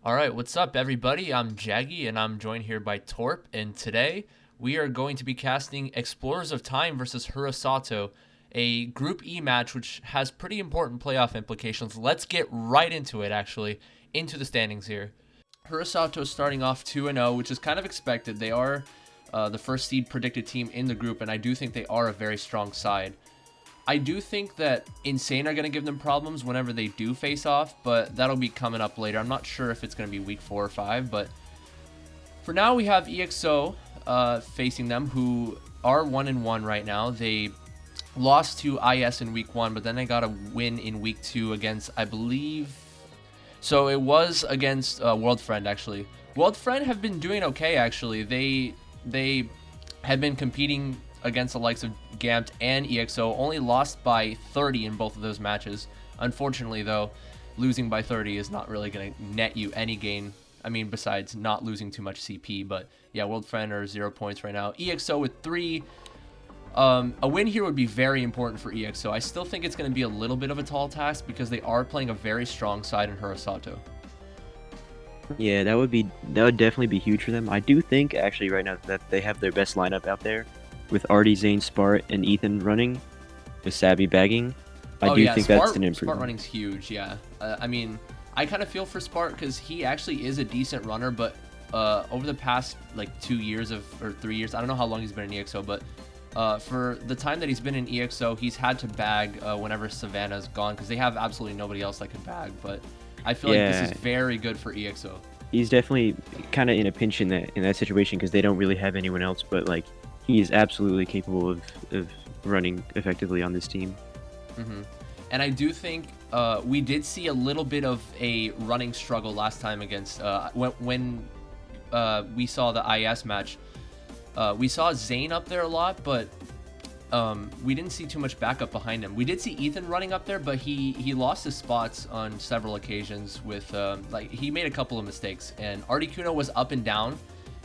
All right, what's up, everybody? I'm Jaggy, and I'm joined here by Torp. And today we are going to be casting Explorers of Time versus Hurusato, a Group E match which has pretty important playoff implications. Let's get right into it, actually, into the standings here. Hurusato starting off 2-0, which is kind of expected. They are the first seed predicted team in the group, and I do think they are a very strong side. I do think that Insane are going to give them problems whenever they do face off, but that'll be coming up later. I'm not sure if it's going to be week 4 or 5, but for now we have EXO facing them, who are 1-1 right now. They lost to IS in week 1, but then they got a win in week 2 against, I believe, so it was against World Friend, actually. World Friend have been doing okay, actually. They have been competing against the likes of Gamped and EXO, only lost by 30 in both of those matches. Unfortunately, though, losing by 30 is not really going to net you any gain. I mean, besides not losing too much CP, but yeah, World Friend are 0 points right now. EXO with 3. A win here would be very important for EXO. I still think it's going to be a little bit of a tall task because they are playing a very strong side in Hurusato. Yeah, that would definitely be huge for them. I do think actually right now that they have their best lineup out there, with Artie, Zane, Spart, and Ethan running, with Savvy bagging. I do think that's an improvement. Spart running's huge, yeah. I mean, I kind of feel for Spart because he actually is a decent runner, but over the past like 2 years or 3 years, I don't know how long he's been in EXO, but for the time that he's been in EXO, he's had to bag whenever Savannah's gone because they have absolutely nobody else that can bag. But I feel like this is very good for EXO. He's definitely kind of in a pinch in that situation because they don't really have anyone else, but like he is absolutely capable of running effectively on this team. And I do think we did see a little bit of a running struggle last time against when we saw the IS match. We saw Zane up there a lot, but we didn't see too much backup behind him. We did see Ethan running up there, but he lost his spots on several occasions with like he made a couple of mistakes. And Articuno was up and down,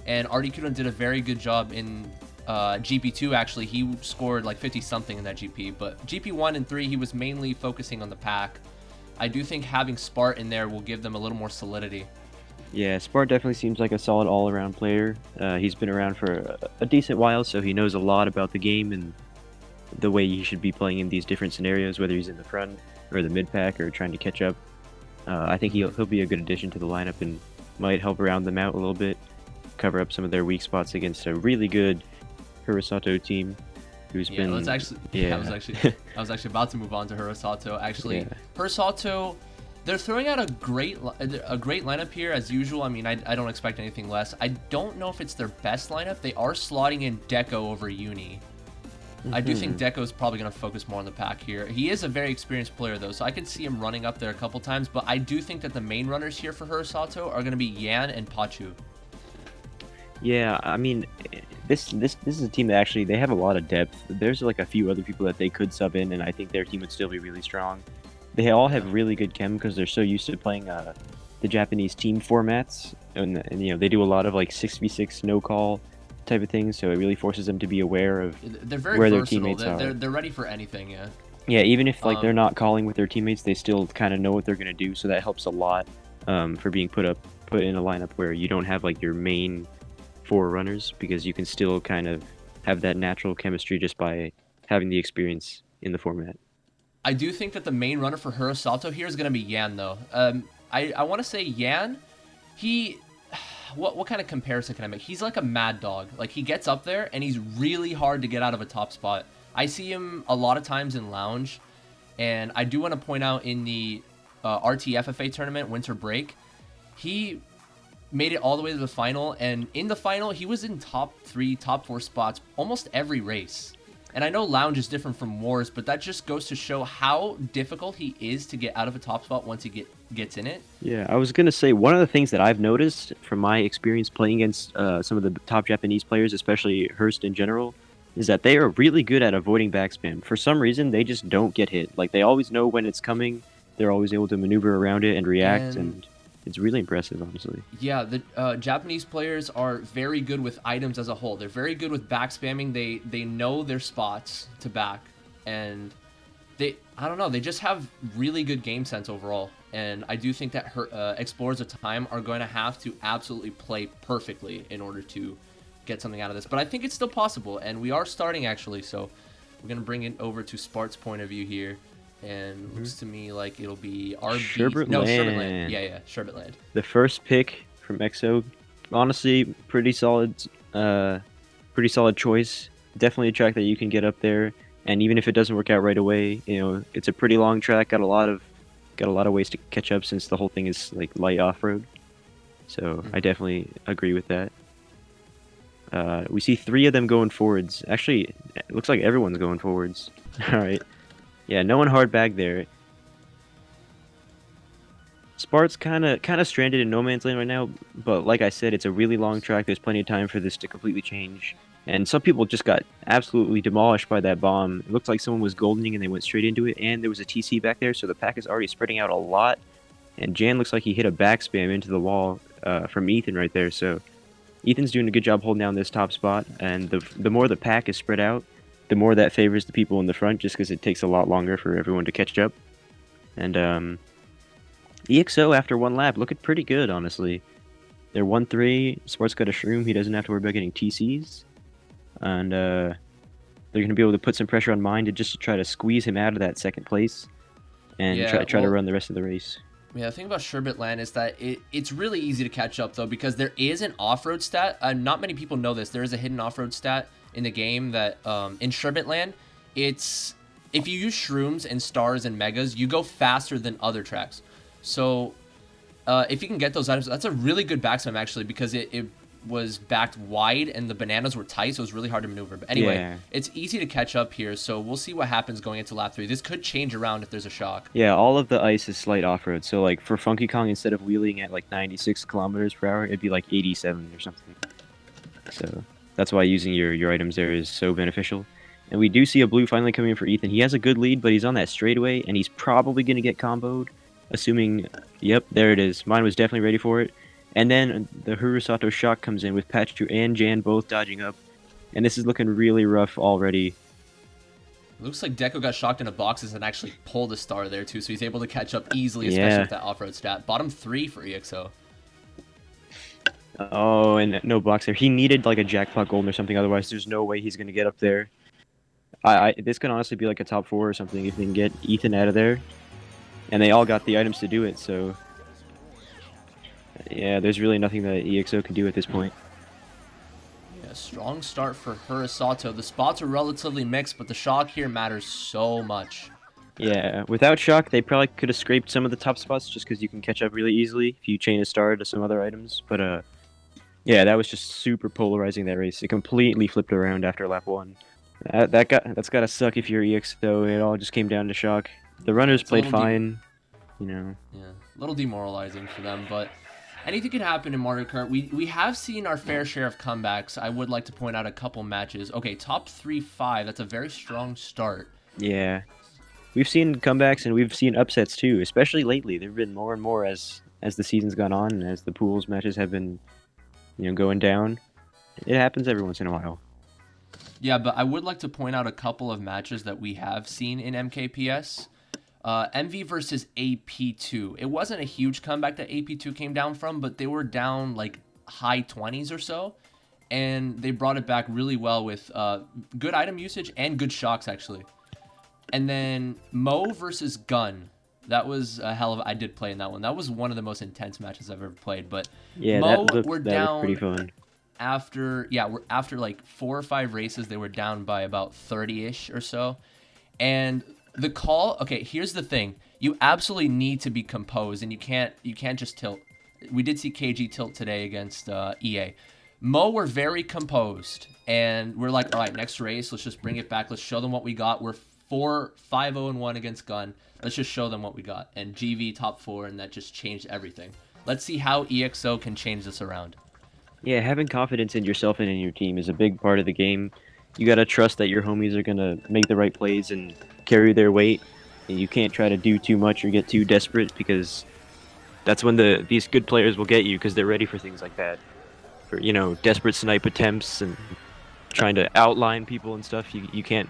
and Articuno did a very good job in GP2. Actually, he scored like 50 something in that GP, but GP1 and 3 he was mainly focusing on the pack. I do think having Spart in there will give them a little more solidity. Yeah, Spart definitely seems like a solid all-around player. He's been around for a decent while, so he knows a lot about the game and the way he should be playing in these different scenarios, whether he's in the front or the mid pack or trying to catch up. I think he'll be a good addition to the lineup and might help round them out a little bit, cover up some of their weak spots against a really good Hurusato team who's been. Let's actually. Yeah, I was actually about to move on to Hurusato. Actually, Hurusato, they're throwing out a great lineup here as usual. I mean, I don't expect anything less. I don't know if it's their best lineup. They are slotting in Deco over Uni. I do think Deco's probably going to focus more on the pack here. He is a very experienced player, though, so I could see him running up there a couple times, but I do think that the main runners here for Hurusato are going to be Yan and Pachu. Yeah, I mean, this is a team that actually, they have a lot of depth. There's like a few other people that they could sub in, and I think their team would still be really strong. They all have really good chem because they're so used to playing the Japanese team formats, and you know, they do a lot of like 6v6 no call type of things, so it really forces them to be aware of where their teammates are. They're ready for anything, yeah. Yeah, even if like they're not calling with their teammates, they still kind of know what they're gonna do, so that helps a lot for being put in a lineup where you don't have like your main 4 runners, because you can still kind of have that natural chemistry just by having the experience in the format. I do think that the main runner for Hurusato here is gonna be Yan, though. I want to say Yan. What kind of comparison can I make? He's like a mad dog. Like, he gets up there and he's really hard to get out of a top spot. I see him a lot of times in lounge, and I do want to point out in the RTFFA tournament winter break, he made it all the way to the final, and in the final he was in top 3, top 4 spots almost every race. And I know lounge is different from wars, but that just goes to show how difficult he is to get out of a top spot once he gets in it. Yeah, I was gonna say, one of the things that I've noticed from my experience playing against some of the top Japanese players, especially Hurst in general, is that they are really good at avoiding backspam. For some reason, they just don't get hit. Like, they always know when it's coming. They're always able to maneuver around it and react, and it's really impressive, honestly. Yeah, the Japanese players are very good with items as a whole. They're very good with back spamming. They know their spots to back, and I don't know, they just have really good game sense overall, and I do think that Explorers of Time are going to have to absolutely play perfectly in order to get something out of this. But I think it's still possible, and we are starting actually, so we're going to bring it over to Spart's point of view here, and looks to me like it'll be RB. Sherbet Sherbet Land. Land. Yeah, Sherbet Land. The first pick from EXO, honestly, pretty solid choice. Definitely a track that you can get up there, and even if it doesn't work out right away, you know, it's a pretty long track. Got a lot of ways to catch up since the whole thing is like light off-road. So I definitely agree with that. We see 3 of them going forwards. Actually, it looks like everyone's going forwards. All right. Yeah, no one hard bag there. Spart's kind of stranded in no man's land right now, but like I said, it's a really long track. There's plenty of time for this to completely change. And some people just got absolutely demolished by that bomb. It looked like someone was goldening and they went straight into it, and there was a TC back there, so the pack is already spreading out a lot. And Jan looks like he hit a back spam into the wall from Ethan right there, so Ethan's doing a good job holding down this top spot, and the more the pack is spread out, the more that favors the people in the front, just because it takes a lot longer for everyone to catch up. And EXO, after 1 lap, looking pretty good, honestly. They're 1-3. Spart's got a shroom. He doesn't have to worry about getting TCs. And they're going to be able to put some pressure on Mind just to try to squeeze him out of that second place and try to run the rest of the race. Yeah, the thing about Sherbet Land is that it's really easy to catch up, though, because there is an off-road stat. Not many people know this. There is a hidden off-road stat in the game that in Sherbet Land, it's if you use shrooms and stars and megas, you go faster than other tracks. So if you can get those items, that's a really good backspam, actually, because it was backed wide and the bananas were tight, so it was really hard to maneuver. But anyway, it's easy to catch up here, so we'll see what happens going into lap 3. This could change around if there's a shock. Yeah, all of the ice is slight off-road, so like for Funky Kong, instead of wheeling at like 96 kilometers per hour, it'd be like 87 or something. So that's why using your items there is so beneficial. And we do see a blue finally coming in for Ethan. He has a good lead, but he's on that straightaway, and he's probably going to get comboed, assuming, yep, there it is. Mine was definitely ready for it. And then the Hurusato shock comes in with Pachu and Jan both dodging up. And this is looking really rough already. Looks like Deco got shocked into boxes and actually pulled a star there too, so he's able to catch up easily, especially with that off-road stat. Bottom 3 for EXO. Oh, and no box there. He needed like a jackpot golden or something, otherwise there's no way he's going to get up there. This could honestly be like a top 4 or something if they can get Ethan out of there. And they all got the items to do it, so yeah, there's really nothing that EXO can do at this point. Yeah, strong start for Hurusato. The spots are relatively mixed, but the shock here matters so much. Yeah, without shock, they probably could have scraped some of the top spots just because you can catch up really easily if you chain a star to some other items. But yeah, that was just super polarizing, that race. It completely flipped around after lap 1. That's gotta suck if you're EXO. It all just came down to shock. The runners played fine, you know. Yeah, a little demoralizing for them, but anything can happen in Mario Kart. We have seen our fair share of comebacks. I would like to point out a couple matches. Okay, top 3-5. That's a very strong start. Yeah. We've seen comebacks and we've seen upsets too, especially lately. There have been more and more as the season's gone on and as the pools matches have been, you know, going down. It happens every once in a while. Yeah, but I would like to point out a couple of matches that we have seen in MKPS. MV versus AP2. It wasn't a huge comeback that AP2 came down from, but they were down like high 20s or so, and they brought it back really well with good item usage and good shocks, actually. And then Mo versus Gun. That was a hell of I did play in that one. That was one of the most intense matches I've ever played. But yeah, Mo that were looked down pretty fun. after like 4 or 5 races. They were down by about 30-ish or so, and the call, okay, here's the thing. You absolutely need to be composed, and you can't just tilt. We did see KG tilt today against EA. Mo were very composed, and we're like, all right, next race, let's just bring it back. Let's show them what we got. We're 5-0-1 against Gun. Let's just show them what we got. And GV top 4, and that just changed everything. Let's see how EXO can change this around. Yeah, having confidence in yourself and in your team is a big part of the game. You gotta trust that your homies are gonna make the right plays and carry their weight. And you can't try to do too much or get too desperate, because that's when these good players will get you, because they're ready for things like that. For, you know, desperate snipe attempts and trying to outline people and stuff. You can't,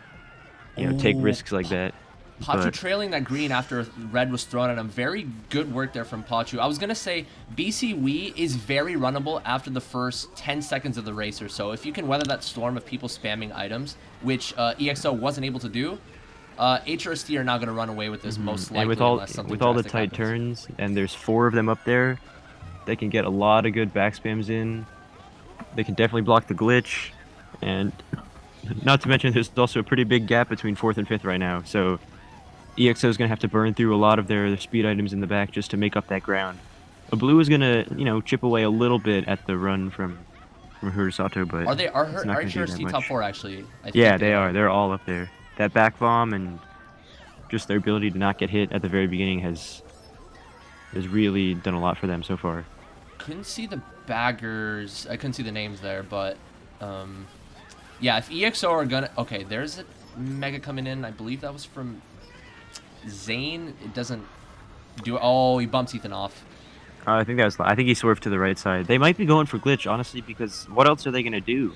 you know, take risks like that. Pachu but trailing that green after red was thrown at him. Very good work there from Pachu. I was going to say BC Wii is very runnable after the first 10 seconds of the race or so. If you can weather that storm of people spamming items, which EXO wasn't able to do, HRST are not going to run away with this most likely. And with all the tight turns, and there's 4 of them up there, they can get a lot of good backspams in. They can definitely block the glitch, and not to mention there's also a pretty big gap between 4th and 5th right now, so EXO is going to have to burn through a lot of their speed items in the back just to make up that ground. A blue is going to, chip away a little bit at the run from Hurusato, but are it's not gonna do that HRST much. top 4 actually? I think Yeah, they are. They're all up there. That back bomb and just their ability to not get hit at the very beginning has really done a lot for them so far. Couldn't see the baggers. I couldn't see the names there, but yeah, if EXO are gonna... Okay, there's a mega coming in. I believe that was from Zane. It doesn't do... Oh, he bumps Ethan off. I think he swerved to the right side. They might be going for glitch, honestly, because what else are they gonna do?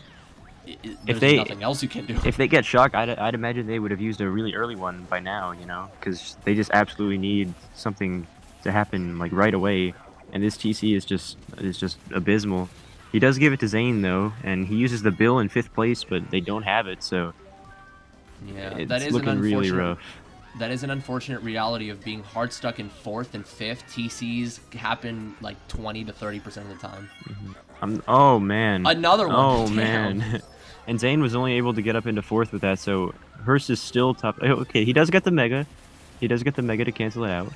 There's nothing else you can do. If they get shock, I'd imagine they would have used a really early one by now, because they just absolutely need something to happen like right away, and this TC is just abysmal. He does give it to Zane though, and he uses the bill in 5th place, but they don't have it, so yeah, it's looking really rough. That is an unfortunate reality of being hard stuck in 4th and 5th. TCs happen like 20 to 30% of the time. Oh man. Another one. Oh Damn. man. And Zane was only able to get up into 4th with that, so Hearst is still top. Okay, he does get the mega. He does get the mega to cancel it out.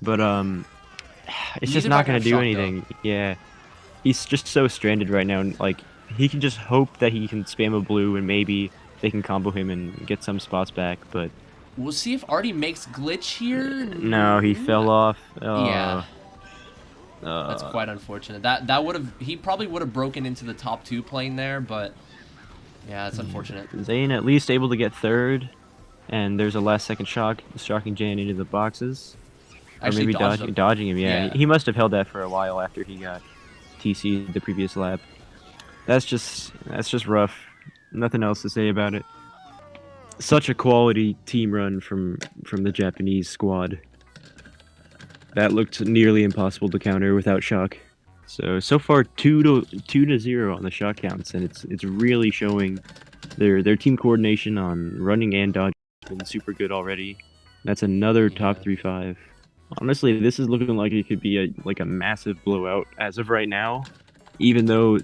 But it's just not gonna do anything. Yeah. He's just so stranded right now. Like, he can just hope that he can spam a blue and maybe they can combo him and get some spots back, but we'll see if Artie makes glitch here. No, he fell off. Yeah. That's quite unfortunate. He probably would have broken into the top 2 playing there, but yeah, it's unfortunate. Zane at least able to get 3rd, and there's a last second shock, shocking Jan into the boxes. Actually, or maybe dodging him, yeah. He must have held that for a while after he got TC'd the previous lap. That's just rough. Nothing else to say about it. Such a quality team run from the Japanese squad. That looked nearly impossible to counter without shock. So far 2-0 on the shot counts, and it's really showing their team coordination on running and dodging has been super good already. That's another top 3-5. Honestly, this is looking like it could be a massive blowout as of right now, even though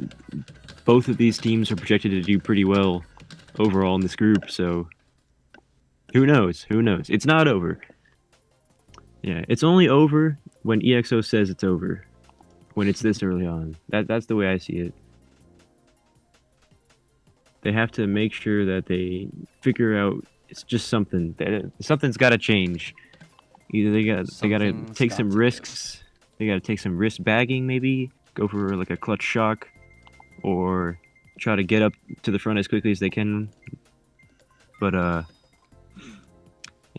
both of these teams are projected to do pretty well overall in this group, so who knows? Who knows? It's not over. Yeah, it's only over when EXO says it's over. When it's this early on. That's the way I see it. They have to make sure that they figure out it's just something. Something's got to change. Either they got to take some risks. They got to take some risk bagging maybe, go for like a clutch shock, or try to get up to the front as quickly as they can. But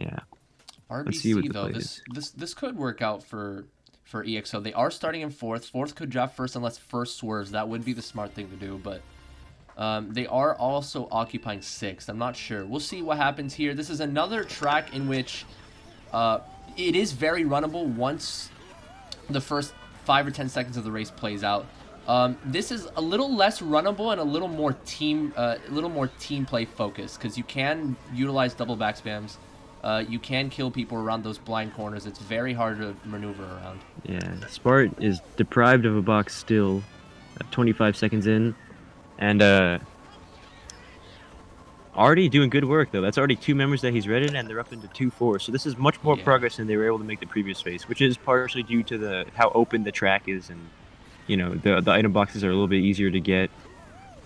yeah. RBC, let's see what the though, play is. this could work out for EXO. They are starting in 4th. 4th could draft first unless first swerves. That would be the smart thing to do, but they are also occupying 6th. I'm not sure. We'll see what happens here. This is another track in which it is very runnable once the first 5 or 10 seconds of the race plays out. This is a little less runnable and a little more team play focused, because you can utilize double back spams. You can kill people around those blind corners. It's very hard to maneuver around. Yeah, Spart is deprived of a box still, 25 seconds in, and already doing good work though. That's already 2 members that he's redded, and they're up into 2-4. So this is much more progress than they were able to make the previous phase, which is partially due to how open the track is, and the item boxes are a little bit easier to get.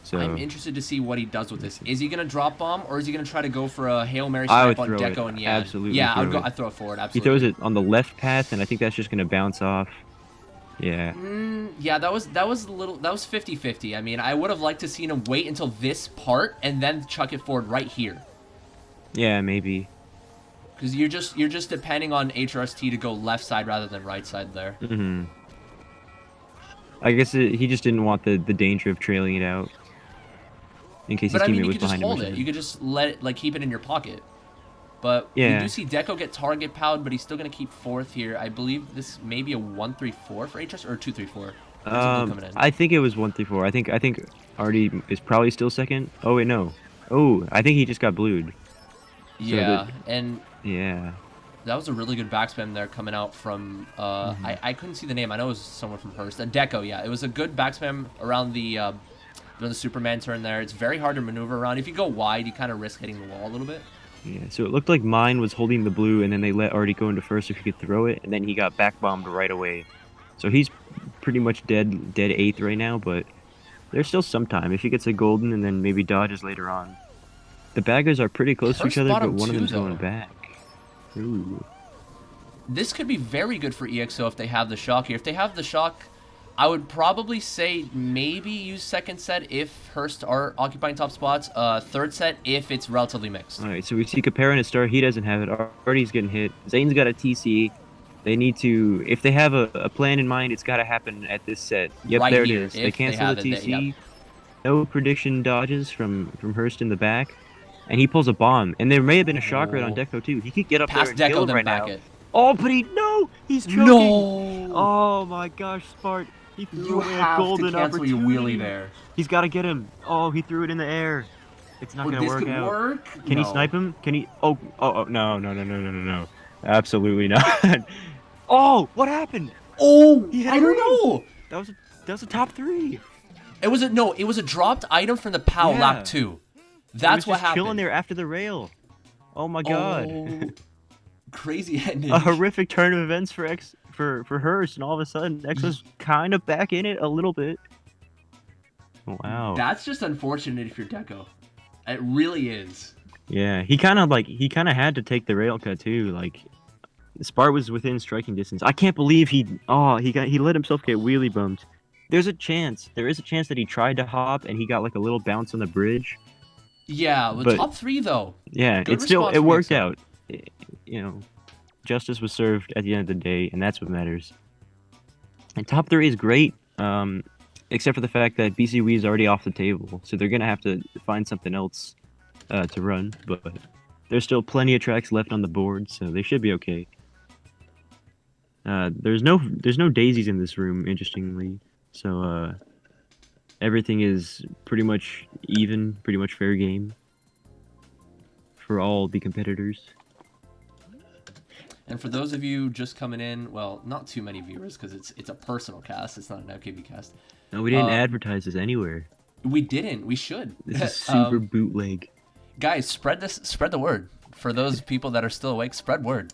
So I'm interested to see what he does with this. Is he gonna drop bomb, or is he gonna try to go for a Hail Mary snipe on Deco and Yan? Absolutely. Yeah, I'd throw it forward. Absolutely. He throws it on the left path, and I think that's just gonna bounce off. Yeah. Yeah, that was 50-50. I mean, I would have liked to seen him wait until this part and then chuck it forward right here. Yeah, maybe. Because you're just depending on HRST to go left side rather than right side there. Mm-hmm. I guess he just didn't want the danger of trailing it out. In case his teammate was behind him. But I mean, you could just hold it. You could just let it, keep it in your pocket. But we Yeah. do see Deco get target powered, but he's still going to keep 4th here. I believe this may be a 1-3-4 for HS or 2-3-4. There's a blue coming in. I think it was 1-3-4. I think Artie is probably still second. Oh wait, no. Oh, I think he just got blued. Yeah, and yeah. that was a really good backspam there coming out from, I couldn't see the name. I know it was someone from Hurst. Deco, yeah. It was a good backspam around the Superman turn there. It's very hard to maneuver around. If you go wide, you kind of risk hitting the wall a little bit. Yeah, so it looked like mine was holding the blue, and then they let Artie go into first so he could throw it, and then he got back bombed right away. So he's pretty much dead 8th right now, but there's still some time. If he gets a golden and then maybe dodges later on. The baggers are pretty close to each other, but one of them's going back. Ooh. This could be very good for EXO if they have the shock here. If they have the shock, I would probably say maybe use second set if Hurst are occupying top spots. Third set if it's relatively mixed. All right, so we see Capera in a star. He doesn't have it. Artie's getting hit. Zane's got a TC. They need to, if they have a plan in mind, it's got to happen at this set. Yep, right there here, it is. They cancel the TC. Yep. No prediction dodges from Hurst in the back. And he pulls a bomb. And there may have been a shock right on Deco, too. He could get up Past there and Deco, kill him then right back now. it. Oh, but he's choking. No! Oh, my gosh, Spart. He threw You away a have golden to cancel your opportunity. wheelie there. He's got to get him. Oh, he threw it in the air. It's not going to work out. Work? Can he snipe him? Can he? Oh, no. Absolutely not. Oh, what happened? Oh, He hit I don't know. That was a top 3. It was a dropped item from the POW lap 2. That's what happened. Chilling there after the rail. Oh my god. Oh, crazy ending. A horrific turn of events for Hurst, and all of a sudden X was kind of back in it a little bit. Wow. That's just unfortunate if you're Deco. It really is. Yeah, he kind of had to take the rail cut too. Like, Spart was within striking distance. I can't believe he let himself get wheelie bumped. There is a chance that he tried to hop and he got like a little bounce on the bridge. Yeah, but top 3 though. Yeah, it worked out. You know, justice was served at the end of the day, and that's what matters. And top 3 is great, except for the fact that BCW is already off the table, so they're gonna have to find something else to run. But there's still plenty of tracks left on the board, so they should be okay. There's no daisies in this room, interestingly, so everything is pretty much even, pretty much fair game for all the competitors. And for those of you just coming in, well, not too many viewers because it's a personal cast. It's not an MKB cast. No, we didn't advertise this anywhere. We didn't. We should. This is super bootleg. Guys, spread the word. For those people that are still awake, spread word.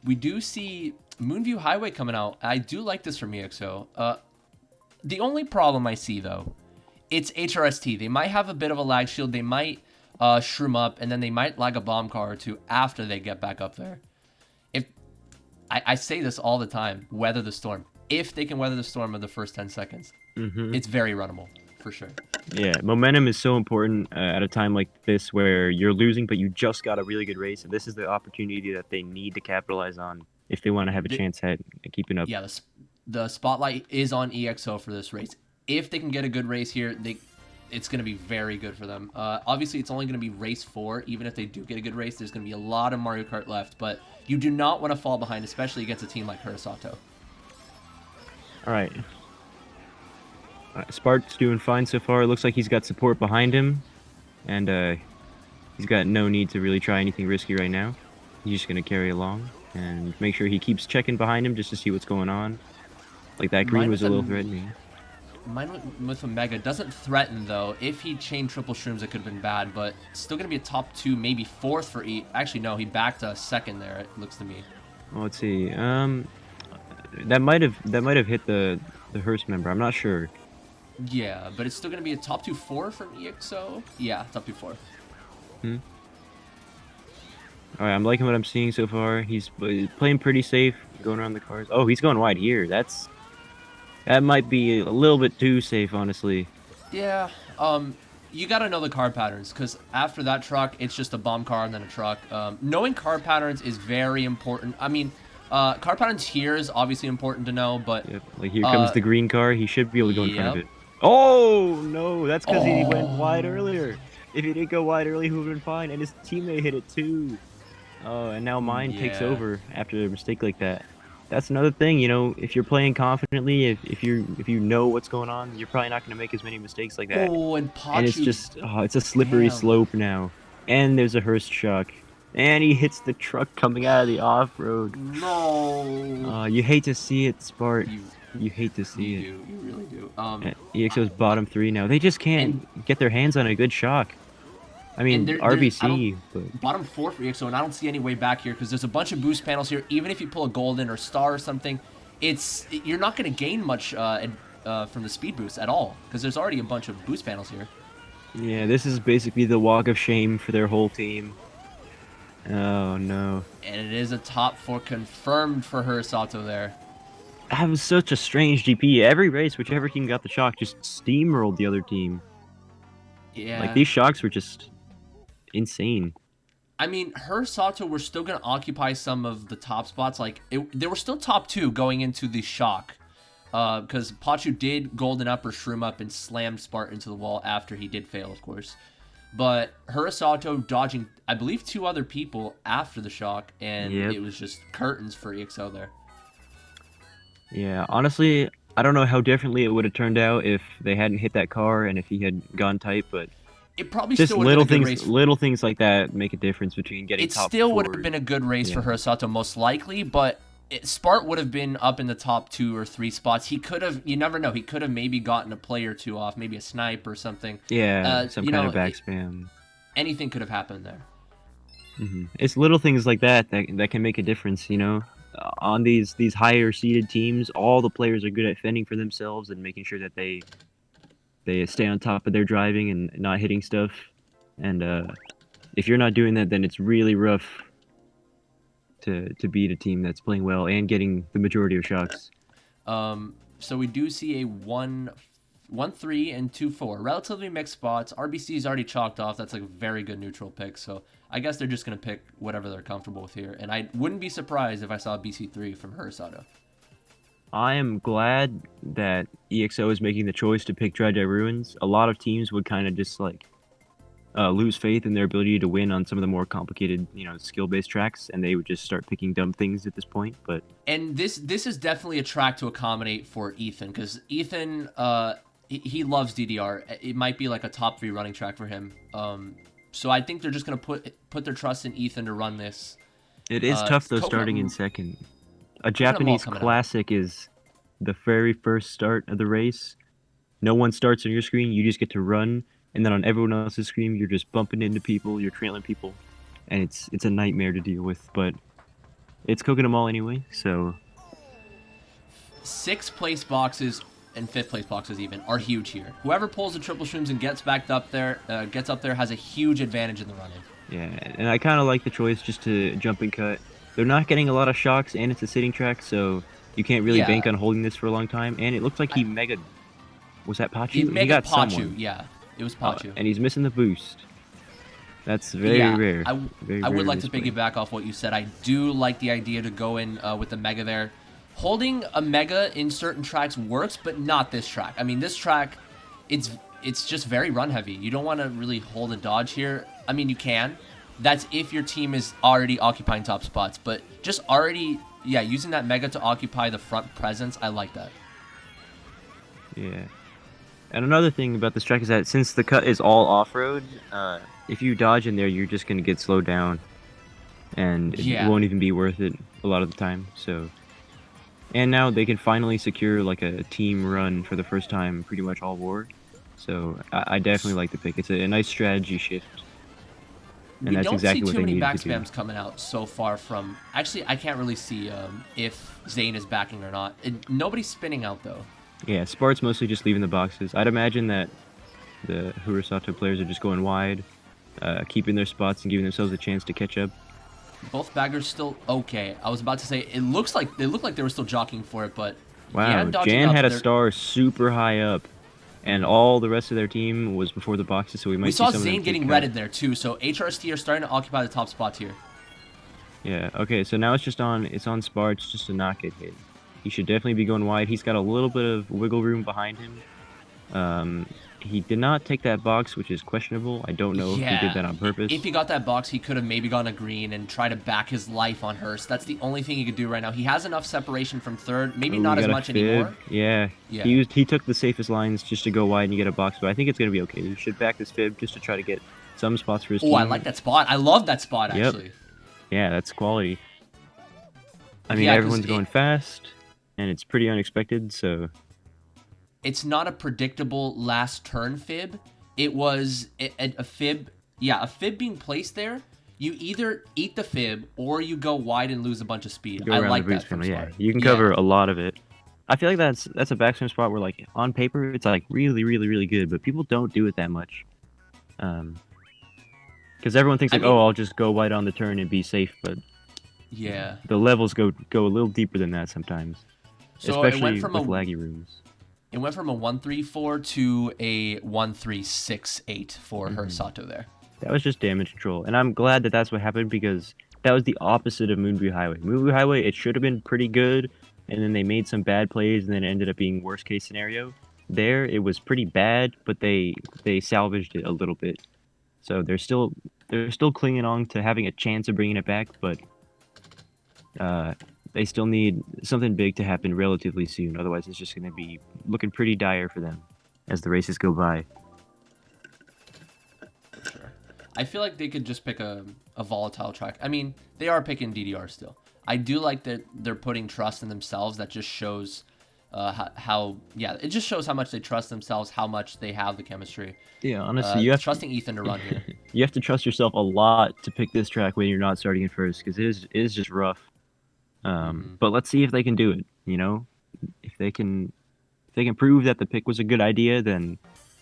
We do see Moonview Highway coming out. I do like this from EXO. The only problem I see, though, it's HRST. They might have a bit of a lag shield. They might shroom up, and then they might lag a bomb car or two after they get back up there. If I say this all the time, weather the storm. If they can weather the storm of the first 10 seconds, it's very runnable, for sure. Yeah, momentum is so important at a time like this where you're losing, but you just got a really good race, and this is the opportunity that they need to capitalize on if they want to have a chance at keeping up. Yeah, the spotlight is on EXO for this race. If they can get a good race here, it's going to be very good for them. Obviously, it's only going to be race 4. Even if they do get a good race, there's going to be a lot of Mario Kart left, but you do not want to fall behind, especially against a team like Hurusato. All right. Spart's doing fine so far. It looks like he's got support behind him, and he's got no need to really try anything risky right now. He's just going to carry along and make sure he keeps checking behind him just to see what's going on. Like, that green was a little threatening. Mine with Omega doesn't threaten, though. If he chained triple shrooms, it could have been bad, but still going to be a top 2, maybe 4th for E. Actually, no, he backed a 2nd there, it looks to me. Well, let's see. That might have hit the Hurst member. I'm not sure. Yeah, but it's still going to be a top 2-4 from EXO. Yeah, top 2-4. All right, I'm liking what I'm seeing so far. He's playing pretty safe, going around the cars. Oh, he's going wide here. That might be a little bit too safe, honestly. Yeah, you gotta know the car patterns, because after that truck, it's just a bomb car and then a truck. Knowing car patterns is very important. I mean, car patterns here is obviously important to know, but... Yep. Like, here comes the green car. He should be able to go in front of it. Oh, no, that's because he went wide earlier. If he didn't go wide early, he would have been fine. And his teammate hit it too. Oh, and now mine takes Yeah. over after a mistake like that. That's another thing, you know, if you're playing confidently, if you know what's going on, you're probably not going to make as many mistakes like that. Oh, and And it's Pachu. just, oh, it's a slippery Damn. slope now. And there's a Hearst shock. And he hits the truck coming out of the off-road. No. You hate to see it, Spart. You You hate to see you it. do. You really do. EXO's bottom 3 now. They just can't get their hands on a good shock. I mean, I RBC, but bottom 4 for EXO, and I don't see any way back here because there's a bunch of boost panels here. Even if you pull a golden or star or something, you're not going to gain much from the speed boost at all because there's already a bunch of boost panels here. yeah, this is basically the walk of shame for their whole team. Oh no. And it is a top 4 confirmed for Hurusato there. That was such a strange GP. Every race, whichever team got the shock just steamrolled the other team. Yeah. Like, these shocks were just insane. I mean, Hurusato were still going to occupy some of the top spots. Like, they were still top 2 going into the shock. Because Pachu did golden up or shroom up and slammed Spart into the wall after he did fail, of course. But Hurusato dodging, I believe, 2 other people after the shock, and Yep. it was just curtains for EXO there. Yeah, honestly, I don't know how differently it would have turned out if they hadn't hit that car and if he had gone tight, but It probably just still would have been a good race. little things like that make a difference between getting It top still would 4. have been a good race for Yeah. Hurusato, most likely, but Spart would have been up in the top 2 or 3 spots. He could have, you never know, he could have maybe gotten a play or 2 off, maybe a snipe or something. Yeah, some you kind know, of back spam. Anything could have happened there. It's little things like that that can make a difference, you know. On these higher seeded teams, all the players are good at fending for themselves and making sure that they stay on top of their driving and not hitting stuff. And if you're not doing that, then it's really rough to beat a team that's playing well and getting the majority of shocks. So we do see a 1-3 and 2-4. Relatively mixed spots. RBC is already chalked off. That's like a very good neutral pick. So I guess they're just going to pick whatever they're comfortable with here. And I wouldn't be surprised if I saw a BC3 from Hurusato. I am glad that EXO is making the choice to pick Dry Ruins. A lot of teams would kind of just like lose faith in their ability to win on some of the more complicated, you know, skill-based tracks, and they would just start picking dumb things at this point. But this is definitely a track to accommodate for Ethan, because Ethan he loves DDR. It might be like a top 3 running track for him. So I think they're just gonna put their trust in Ethan to run this. it is tough though, starting in second. A Japanese classic is the very first start of the race. No one starts on your screen, you just get to run, and then on everyone else's screen, you're just bumping into people, you're trailing people, and it's a nightmare to deal with, but it's cooking them all anyway, so... 6th place boxes and 5th place boxes even are huge here. Whoever pulls the triple shrooms and gets up there has a huge advantage in the running. Yeah, and I kind of like the choice just to jump and cut. They're not getting a lot of shocks, and it's a sitting track, so you can't really bank on holding this for a long time. And it looks like he mega... Was that Pachu? He got Pachu, someone. yeah. It was Pachu. And he's missing the boost. That's very rare. I would like to piggyback off what you said. I do like the idea to go in with the mega there. Holding a mega in certain tracks works, but not this track. I mean, this track, it's just very run heavy. You don't want to really hold a dodge here. I mean, you can. That's if your team is already occupying top spots. But just already, using that mega to occupy the front presence, I like that. Yeah. And another thing about this track is that since the cut is all off-road, if you dodge in there, you're just going to get slowed down. And it won't even be worth it a lot of the time, so... And now they can finally secure like a team run for the first time pretty much all war. So I definitely like the pick. It's a nice strategy shift. And that's exactly what they needed to do. We don't see too many back spams coming out so far from... Actually, I can't really see if Zane is backing or not. Nobody's spinning out, though. Yeah, Spart's mostly just leaving the boxes. I'd imagine that the Hurusato players are just going wide, keeping their spots and giving themselves a chance to catch up. Both baggers still okay. I was about to say, it looked like they were still jockeying for it, but... Wow, Jan had a star super high up, and all the rest of their team was before the boxes, so we might see some of them. We saw Zane getting redded there, too, so HRST are starting to occupy the top spots here. Yeah, okay, so now it's on Sparts just to not get hit. He should definitely be going wide. He's got a little bit of wiggle room behind him. He did not take that box, which is questionable. I don't know if he did that on purpose. If he got that box, he could have maybe gone a green and tried to back his life on Hurst. That's the only thing he could do right now. He has enough separation from third. Maybe not as much anymore. Yeah. He took the safest lines just to go wide and get a box, but I think it's going to be okay. He should back this fib just to try to get some spots for his team. Oh, I like that spot. I love that spot, actually. Yeah, that's quality. I mean, everyone's going fast, and it's pretty unexpected, so... It's not a predictable last turn fib. It was a fib. Yeah, a fib being placed there. You either eat the fib or you go wide and lose a bunch of speed. I like that from Smart. You can cover a lot of it. I feel like that's a backswing spot where, like, on paper, it's, like, really, really, really good, but people don't do it that much. Because everyone thinks, like, oh, I'll just go wide on the turn and be safe, but... Yeah. The levels go a little deeper than that sometimes. So especially with laggy rooms. It went from a 1-3-4 to a 1-3-6-8 for Hurusato there. That was just damage control, and I'm glad that that's what happened because that was the opposite of Moonview Highway. Moonview Highway, it should have been pretty good, and then they made some bad plays, and then it ended up being worst case scenario. There, it was pretty bad, but they salvaged it a little bit. So they're still clinging on to having a chance of bringing it back, but they still need something big to happen relatively soon. Otherwise, it's just going to be looking pretty dire for them as the races go by. Sure. I feel like they could just pick a volatile track. I mean, they are picking DDR still. I do like that they're putting trust in themselves. That just shows it just shows how much they trust themselves, how much they have the chemistry. Yeah, honestly, you have trusting Ethan to run here. You have to trust yourself a lot to pick this track when you're not starting in first, because it is just rough. But let's see if they can do it. You know, if they can prove that the pick was a good idea, then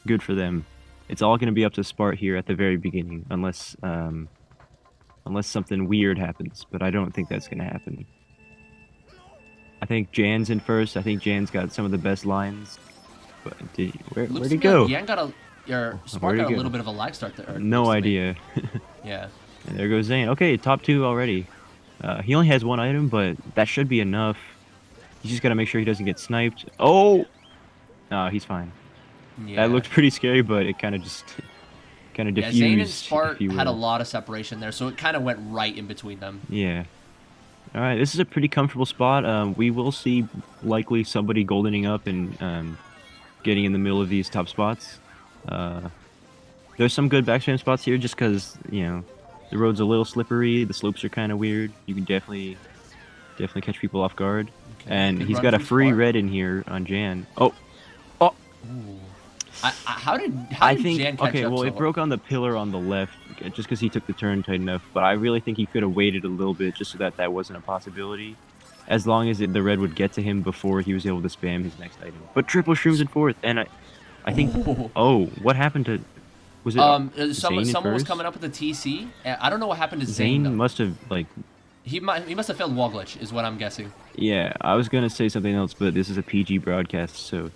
good for them. It's all going to be up to Spart here at the very beginning, unless something weird happens. But I don't think that's going to happen. I think Jan's in first. I think Jan's got some of the best lines. But where'd he go? Jan got Spart got a little bit of a lag start there. No idea. Yeah. And there goes Zane. Okay, top 2 already. He only has 1 item, but that should be enough. You just gotta make sure he doesn't get sniped. Oh! No, he's fine. Yeah. That looked pretty scary, but it kind of diffused. Zane and Spart had a lot of separation there, so it kind of went right in between them. Yeah. All right, this is a pretty comfortable spot. We will see likely somebody goldening up and getting in the middle of these top spots. There's some good backspam spots here just because, you know, the road's a little slippery. The slopes are kind of weird. You can definitely catch people off guard. Okay, and he's got a free red in here on Jan. Oh! Ooh. How did Jan catch up well, it broke on the pillar on the left just because he took the turn tight enough. But I really think he could have waited a little bit just so that wasn't a possibility. As long as the red would get to him before he was able to spam his next item. But triple shrooms in fourth, and I think... Oh, what happened to... Was it someone was coming up with a TC? I don't know what happened to Zane. Zane must have, like... He must have failed wall glitch, is what I'm guessing. Yeah, I was going to say something else, but this is a PG broadcast, so...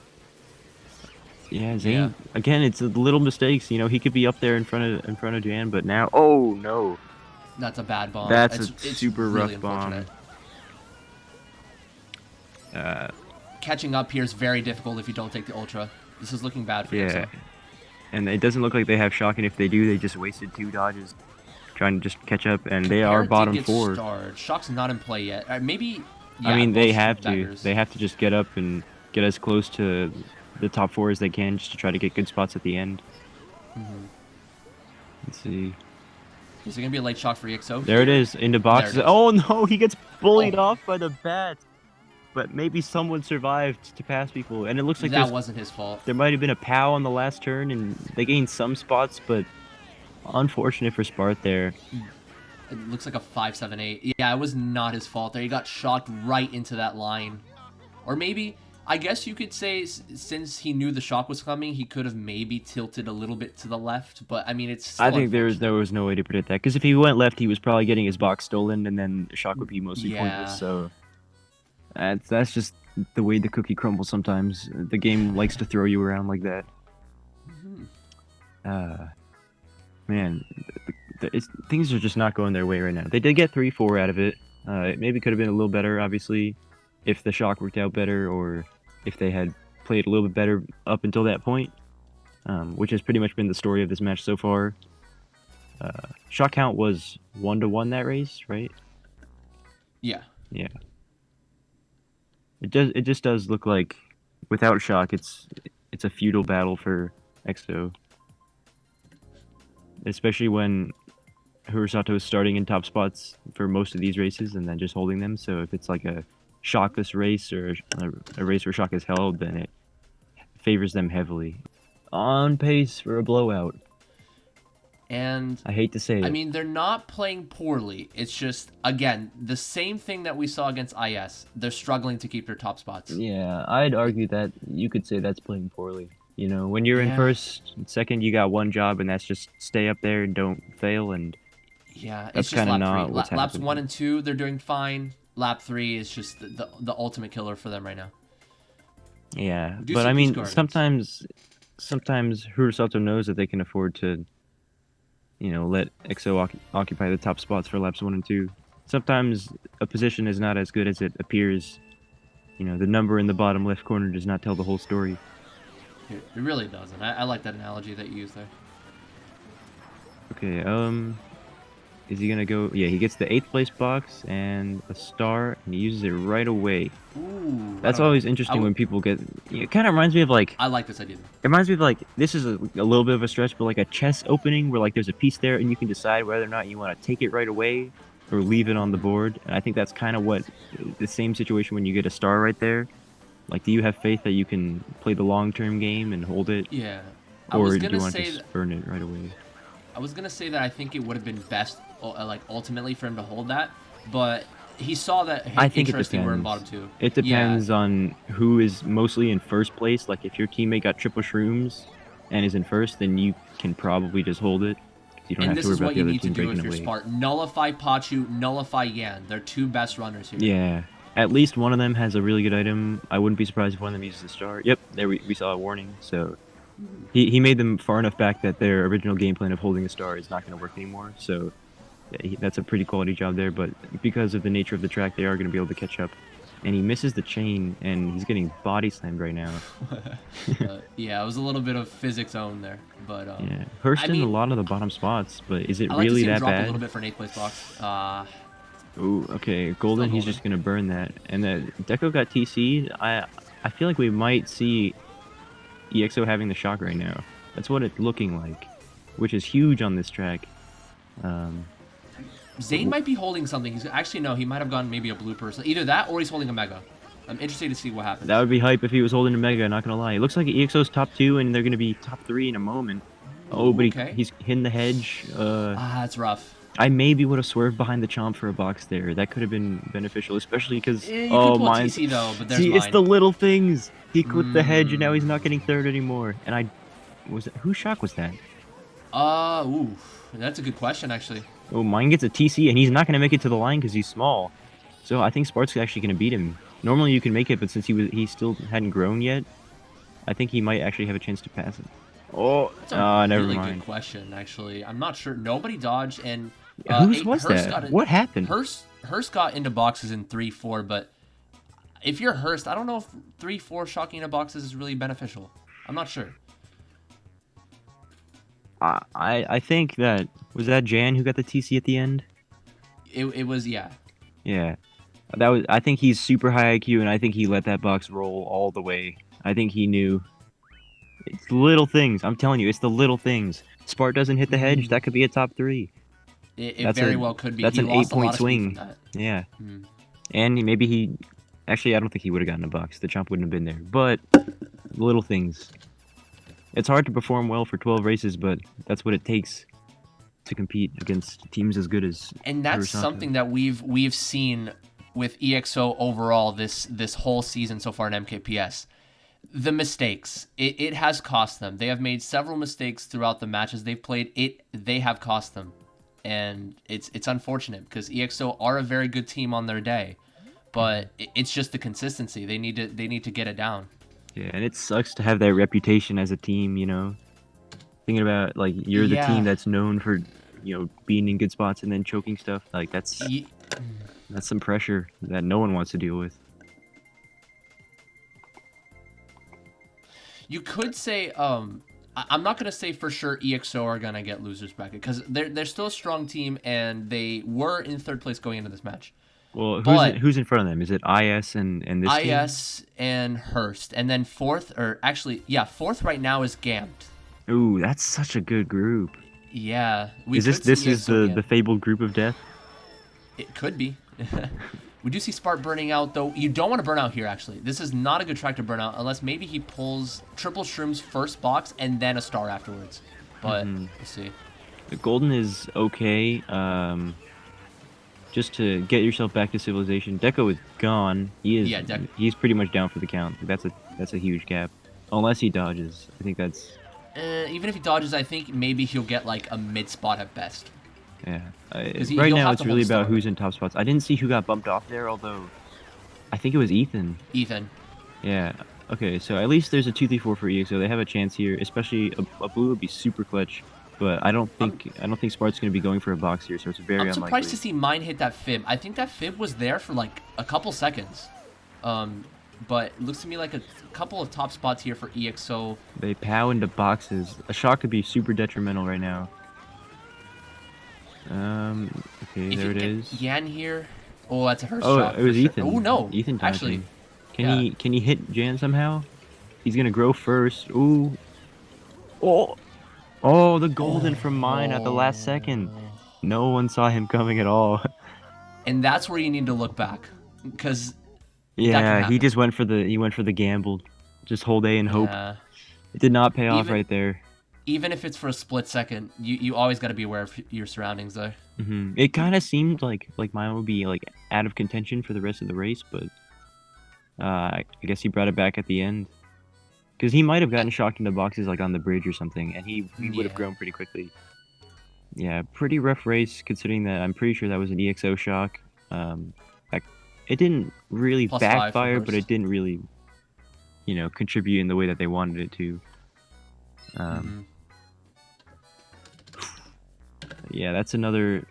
Yeah, Zane. Yeah. Again, it's little mistakes. You know, he could be up there in front of Jan, but now... Oh, no. That's a bad bomb. That's a super really rough bomb. Catching up here is very difficult if you don't take the ultra. This is looking bad for you. Yeah. And it doesn't look like they have shock, and if they do, they just wasted 2 dodges trying to just catch up, and they are bottom 4. Starred. Shock's not in play yet. Maybe... Yeah, I mean, they have to. They have to just get up and get as close to the top 4 as they can just to try to get good spots at the end. Let's see. Is it going to be a late shock for EXO? There it is, into boxes. Oh no, he gets bullied off by the bat. But maybe someone survived to pass people, and it looks like that wasn't his fault. There might have been a POW on the last turn, and they gained some spots, but unfortunate for Spart there. It looks like a 5-7-8. Yeah, it was not his fault there. He got shocked right into that line. Or maybe, I guess you could say, since he knew the shock was coming, he could have maybe tilted a little bit to the left. But, I mean, it's still I think there was no way to predict that. Because if he went left, he was probably getting his box stolen, and then the shock would be mostly pointless. So that's just the way the cookie crumbles sometimes. The game likes to throw you around like that. Man, things are just not going their way right now. They did get 3-4 out of it. It maybe could have been a little better, obviously, if the shock worked out better, or if they had played a little bit better up until that point. which has pretty much been the story of this match so far. Shot count was 1-1 that race, right? Yeah. Yeah. It just does look like without Shock, it's a futile battle for EXO, especially when Hurusato is starting in top spots for most of these races and then just holding them. So if it's like a Shockless race or a race where Shock is held, then it favors them heavily. On pace for a blowout. And I hate to say it. I mean, they're not playing poorly. It's just, again, the same thing that we saw against IS. They're struggling to keep their top spots. Yeah, I'd argue that you could say that's playing poorly. You know, when you're in Yeah. first and second, you got one job, and that's just stay up there and don't fail. And Yeah, That's it's just kinda lap not 3. what's Laps happening. 1 and 2, they're doing fine. Lap 3 is just the ultimate killer for them right now. yeah, Do but see I Peace mean, Gardens. sometimes Hurusato knows that they can afford to, let EXO occupy the top spots for laps 1 and 2. Sometimes a position is not as good as it appears. The number in the bottom left corner does not tell the whole story. It really doesn't. I like that analogy that you used there. Okay, is he gonna go? Yeah, he gets the 8th place box and a star, and he uses it right away. Ooh. That's I don't always know. interesting when people get. It kind of reminds me of like. I like this idea. It reminds me of like this is a little bit of a stretch, but like a chess opening where like there's a piece there and you can decide whether or not you want to take it right away or leave it on the board. And I think that's kind of what the same situation when you get a star right there. Like, do you have faith that you can play the long-term game and hold it, Yeah. I or was do gonna you want to say just burn it right away? I was gonna say that I think it would have been best, like ultimately, for him to hold that, but he saw that. Hey, I think it interesting, we're in depends. bottom 2. It depends on who is mostly in first place. Like, if your teammate got triple shrooms and is in first, then you can probably just hold it. 'Cause you don't And have this to worry is about what the you other need to team do breaking if you're away. smart. Nullify Pachu, nullify Yan. They're 2 best runners here. Yeah. At least one of them has a really good item. I wouldn't be surprised if one of them uses a star. Yep, there we saw a warning. So he made them far enough back that their original game plan of holding a star is not going to work anymore. So yeah, that's a pretty quality job there. But because of the nature of the track, they are going to be able to catch up. And he misses the chain, and he's getting body slammed right now. Yeah, it was a little bit of physics own there, but Yeah, Hurst I in a mean, lot of the bottom spots, but is it I like to really see him that drop a bad? little bit for an 8th place box. Ooh, okay, Golden, he's Golden. just gonna burn that. And Deco got TC'd. I feel like we might see EXO having the shock right now. That's what it's looking like, which is huge on this track. Zane might be holding something. He's actually no, he might have gone maybe a blue person. Either that or he's holding a mega. I'm interested to see what happens. That would be hype if he was holding a Mega, not gonna lie. It looks like EXO's top 2, and they're gonna be top 3 in a moment. Oh, but okay. he's hitting the hedge. That's rough. I maybe would have swerved behind the chomp for a box there. That could have been beneficial, especially because You could pull a mine's... TC though, but there's See, mine. it's the little things. He clipped the hedge, and now he's not getting third anymore. And whose shock was that? Ooh, that's a good question actually. Oh, mine gets a TC, and he's not gonna make it to the line because he's small. So I think Spart's actually gonna beat him. Normally you can make it, but since he still hadn't grown yet, I think he might actually have a chance to pass it. Oh, That's a never really mind. good question actually. I'm not sure. Nobody dodged, and Whose was that? What happened? Hurst got into boxes in 3-4, but if you're Hurst, I don't know if 3-4 shocking into boxes is really beneficial. I'm not sure. I think was that Jan who got the TC at the end? It was, yeah. Yeah. I think he's super high IQ, and I think he let that box roll all the way. I think he knew. It's the little things. I'm telling you, it's the little things. Spart doesn't hit the hedge, that could be a top 3. It very well could be. That's He an lost a 8-point lot of speed swing. from that. Yeah. And maybe he... Actually, I don't think he would have gotten a box. The chomp wouldn't have been there. But, little things. It's hard to perform well for 12 races, but that's what it takes to compete against teams as good as And that's Hurusato. something that we've seen with EXO overall this whole season so far in MKPS. The mistakes. It has cost them. They have made several mistakes throughout the matches they've played. They have cost them. And it's unfortunate because EXO are a very good team on their day. But it's just the consistency. They need to get it down. Yeah, and it sucks to have that reputation as a team, Thinking about, like, you're the team that's known for, being in good spots and then choking stuff. Like, that's some pressure that no one wants to deal with. You could say I'm not gonna say for sure EXO are gonna get losers bracket because they're still a strong team and they were in third place going into this match. Well, But who's in front of them? Is it IS and this team? IS and Hurst, and then fourth, or actually, yeah, fourth right now is Gamped. Ooh, that's such a good group. Yeah, Is this is the fabled group of death? It could be. We do see Spart burning out, though. You don't want to burn out here, actually. This is not a good track to burn out, unless maybe he pulls triple shrooms first box and then a star afterwards. But we'll see. The golden is okay. Just to get yourself back to civilization. Deco is gone. He's pretty much down for the count. That's a huge gap. Unless he dodges. I think that's... even if he dodges, I think maybe he'll get like a mid spot at best. Yeah. Right now, it's really about who's in top spots. I didn't see who got bumped off there, although I think it was Ethan. Ethan. Yeah. Okay, so at least there's a 2-3-4 for EXO. They have a chance here, especially a blue would be super clutch. But I don't think Spart's going to be going for a box here, so it's very unlikely. I'm surprised to see mine hit that fib. I think that fib was there for like a couple seconds. But it looks to me like a couple of top spots here for EXO. They pow into boxes. A shot could be super detrimental right now. Okay, there it is. Yan here. Oh, that's a Hurst shot. Oh, it was Ethan. Oh no, Ethan actually. Can he hit Jan somehow? He's gonna grow first. Ooh. Oh, the golden from mine at the last second. No one saw him coming at all. And that's where you need to look back, because yeah, he just went for the gamble, just hold A and hope. It did not pay off right there. Even if it's for a split second, you always got to be aware of your surroundings there. It kind of seemed like mine would be like out of contention for the rest of the race, but I guess he brought it back at the end. Because he might have gotten shocked into boxes like on the bridge or something, and he would have grown pretty quickly. Yeah, pretty rough race considering that I'm pretty sure that was an EXO shock. It didn't really backfire, but it didn't really, contribute in the way that they wanted it to. Yeah, that's another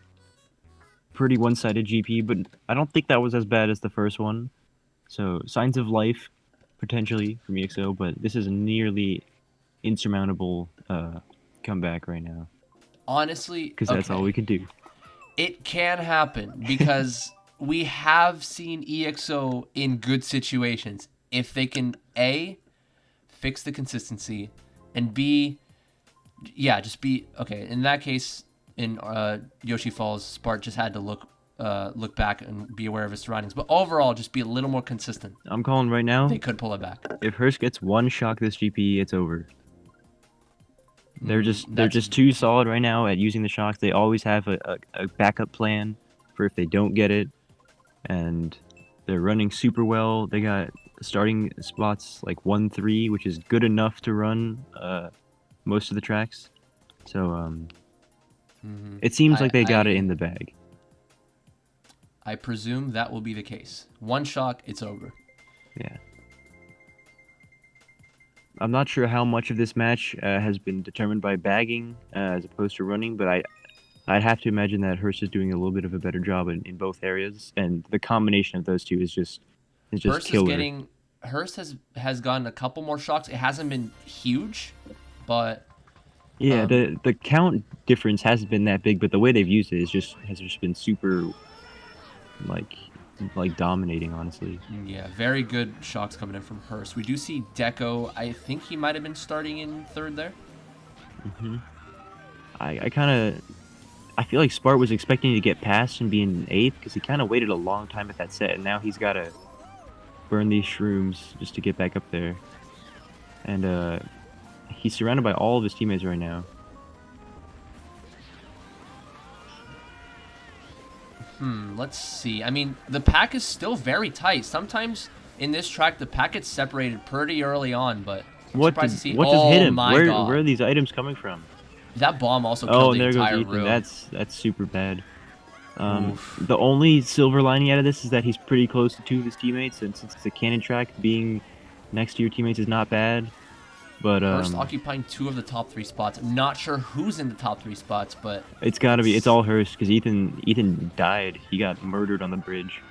pretty one-sided GP, but I don't think that was as bad as the first one. So, signs of life, potentially, from EXO, but this is a nearly insurmountable comeback right now. Honestly, because that's all we could do. It can happen, because we have seen EXO in good situations. If they can, A, fix the consistency, and B, just be... Okay, in that case, in Yoshi Falls, Spart just had to look back and be aware of his surroundings. But overall, just be a little more consistent. I'm calling right now. They could pull it back. If Hurst gets one shock this GP, it's over. They're just too solid right now at using the shocks. They always have a backup plan for if they don't get it, and they're running super well. They got starting spots like 1-3, which is good enough to run most of the tracks. So it seems like they got it in the bag. I presume that will be the case. One shock, it's over. Yeah. I'm not sure how much of this match has been determined by bagging as opposed to running, but I'd have to imagine that Hurst is doing a little bit of a better job in both areas, and the combination of those two is just killer. Hurst has gotten a couple more shocks. It hasn't been huge, but yeah, the count difference hasn't been that big, but the way they've used it has just been super like dominating, honestly. Yeah, very good shocks coming in from Hurst. We do see Deco. I think he might have been starting in third there. I feel like Spart was expecting to get past and be in eighth because he kind of waited a long time at that set, and now he's got to burn these shrooms just to get back up there. And he's surrounded by all of his teammates right now. Let's see. I mean, the pack is still very tight. Sometimes in this track, the pack gets separated pretty early on, but what just hit him? Where are these items coming from? That bomb also killed the entire room. Oh, there goes Ethan. That's super bad. The only silver lining out of this is that he's pretty close to two of his teammates, and since it's a cannon track, being next to your teammates is not bad. But Hurst occupying 2 of the top 3 spots. I'm not sure who's in the top 3 spots, but it's got to be. It's all Hurst because Ethan died. He got murdered on the bridge.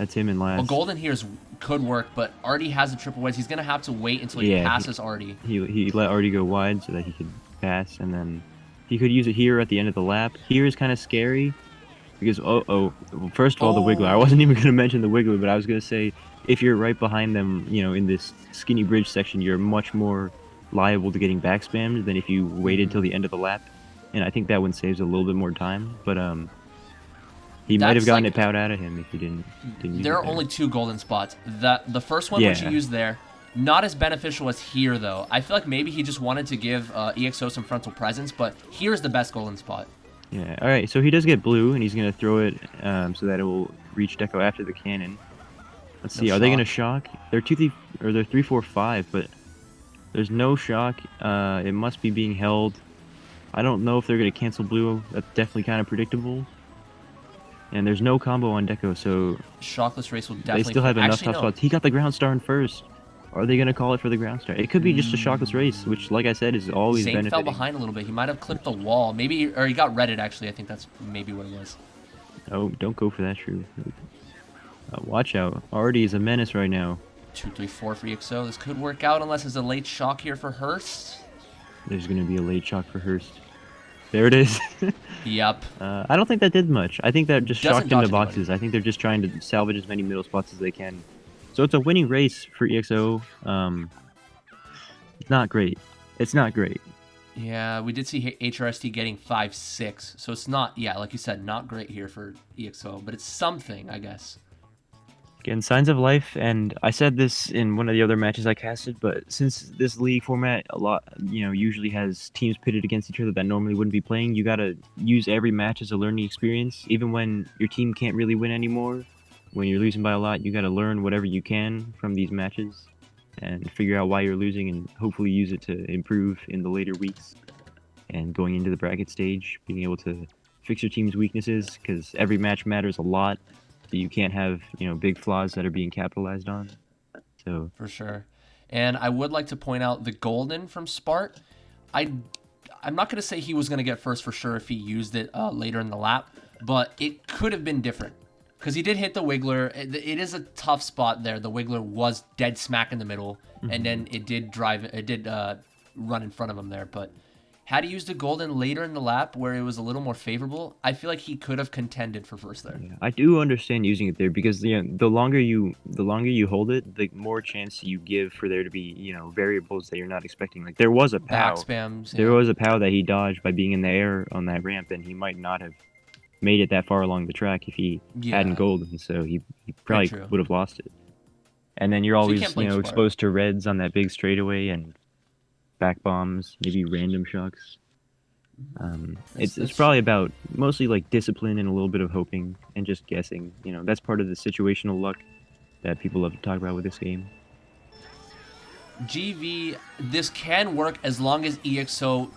That's him in Well, last. Golden here could work, but Artie has the triple wedge. He's going to have to wait until he Yeah, passes Artie. He let Artie go wide so that he could pass, and then he could use it here at the end of the lap. Here is kind of scary because first of all, the Wiggler. I wasn't even going to mention the Wiggler, but I was going to say if you're right behind them, you know, in this skinny bridge section, you're much more liable to getting back spammed than if you waited till the end of the lap. And I think that one saves a little bit more time, but he might have gotten it powed out of him if he didn't use There it are only 2 golden spots. The first one, which he used there, not as beneficial as here, though. I feel like maybe he just wanted to give EXO some frontal presence, but here's the best golden spot. Yeah, alright, so he does get blue, and he's going to throw it so that it will reach Deco after the cannon. Let's see, are they going to shock? They're 3, 4, 5, but there's no shock. It must be being held. I don't know if they're going to cancel blue. That's definitely kind of predictable. And there's no combo on Deco, so Shockless race will definitely. they still have enough tough spots. He got the ground star in first. Are they going to call it for the ground star? It could be just a shockless race, which, like I said, is always Zane benefiting. fell behind a little bit. He might have clipped the wall. Maybe, or he got redded, actually. I think that's maybe what it was. Oh, don't go for that shrew. Watch out. Artie is a menace right now. 2, 3, 4 for EXO. This could work out unless there's a late shock here for Hurst. There's going to be a late shock for Hurst. There it is. Yep. I don't think that did much. I think that just Doesn't shocked into boxes. I think they're just trying to salvage as many middle spots as they can. So it's a winning race for EXO. It's not great. It's not great. Yeah, we did see HRST getting 5-6. So it's not, yeah, like you said, not great here for EXO, but it's something, I guess. Again, signs of life, and I said this in one of the other matches I casted, but since this league format usually has teams pitted against each other that normally wouldn't be playing, you gotta use every match as a learning experience. Even when your team can't really win anymore, when you're losing by a lot, you gotta learn whatever you can from these matches and figure out why you're losing and hopefully use it to improve in the later weeks. And going into the bracket stage, being able to fix your team's weaknesses, because every match matters a lot. So you can't have, big flaws that are being capitalized on. So for sure. And I would like to point out the golden from Spart. I'm not going to say he was going to get first for sure if he used it later in the lap, but it could have been different because he did hit the Wiggler. It is a tough spot there. The Wiggler was dead smack in the middle, and then it did run in front of him there. But had he used the golden later in the lap where it was a little more favorable, I feel like he could have contended for first there. Yeah, I do understand using it there because the longer you hold it, the more chance you give for there to be variables that you're not expecting. Like there was a POW. Back spams. There was a POW that he dodged by being in the air on that ramp, and he might not have made it that far along the track if he hadn't golden. So he probably would have lost it. And then you're always exposed to reds on that big straightaway and back bombs, maybe random shocks. It's probably about mostly like discipline and a little bit of hoping and just guessing. That's part of the situational luck that people love to talk about with this game. GV, this can work as long as EXO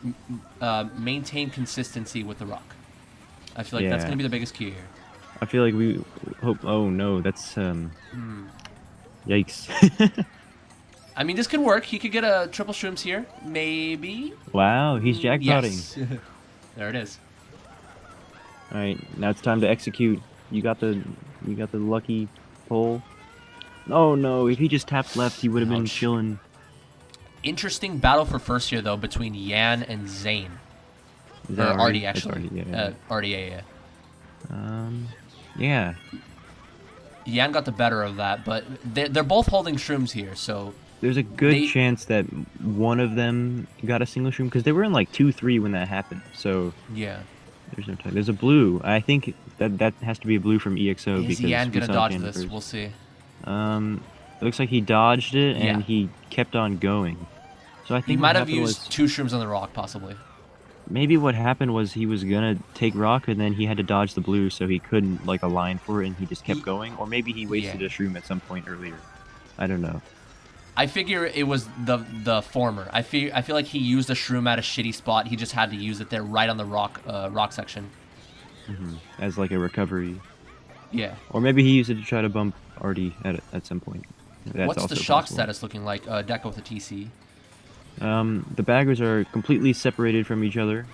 maintain consistency with the rock. I feel like that's going to be the biggest key here. I feel like we hope... Oh no, that's... Yikes. I mean, this could work. He could get a triple shrooms here. Maybe. Wow, he's jackpotting. Yes. There it is. All right, now it's time to execute. You got the lucky pull. Oh no, if he just tapped left, he would have been chilling. Interesting battle for first here, though, between Yan and Zane. Or Artie, actually. Artie, yeah. Yeah. Yan got the better of that, but they're both holding shrooms here, so... There's a good chance that one of them got a single shroom, because they were in like 2-3 when that happened, so... Yeah. There's no time. There's a blue. I think that has to be a blue from EXO. Is Yan gonna dodge this? We'll see. It looks like he dodged it, and he kept on going. So I think he might have used 2 shrooms on the rock, possibly. Maybe what happened was he was gonna take rock, and then he had to dodge the blue, so he couldn't like align for it, and he just kept going. Or maybe he wasted a shroom at some point earlier. I don't know. I figure it was the former. I feel like he used a shroom at a shitty spot. He just had to use it there, right on the rock section. As like a recovery. Yeah. Or maybe he used it to try to bump Artie at some point. That's What's also the shock possible. status looking like? Deco with a TC. The baggers are completely separated from each other.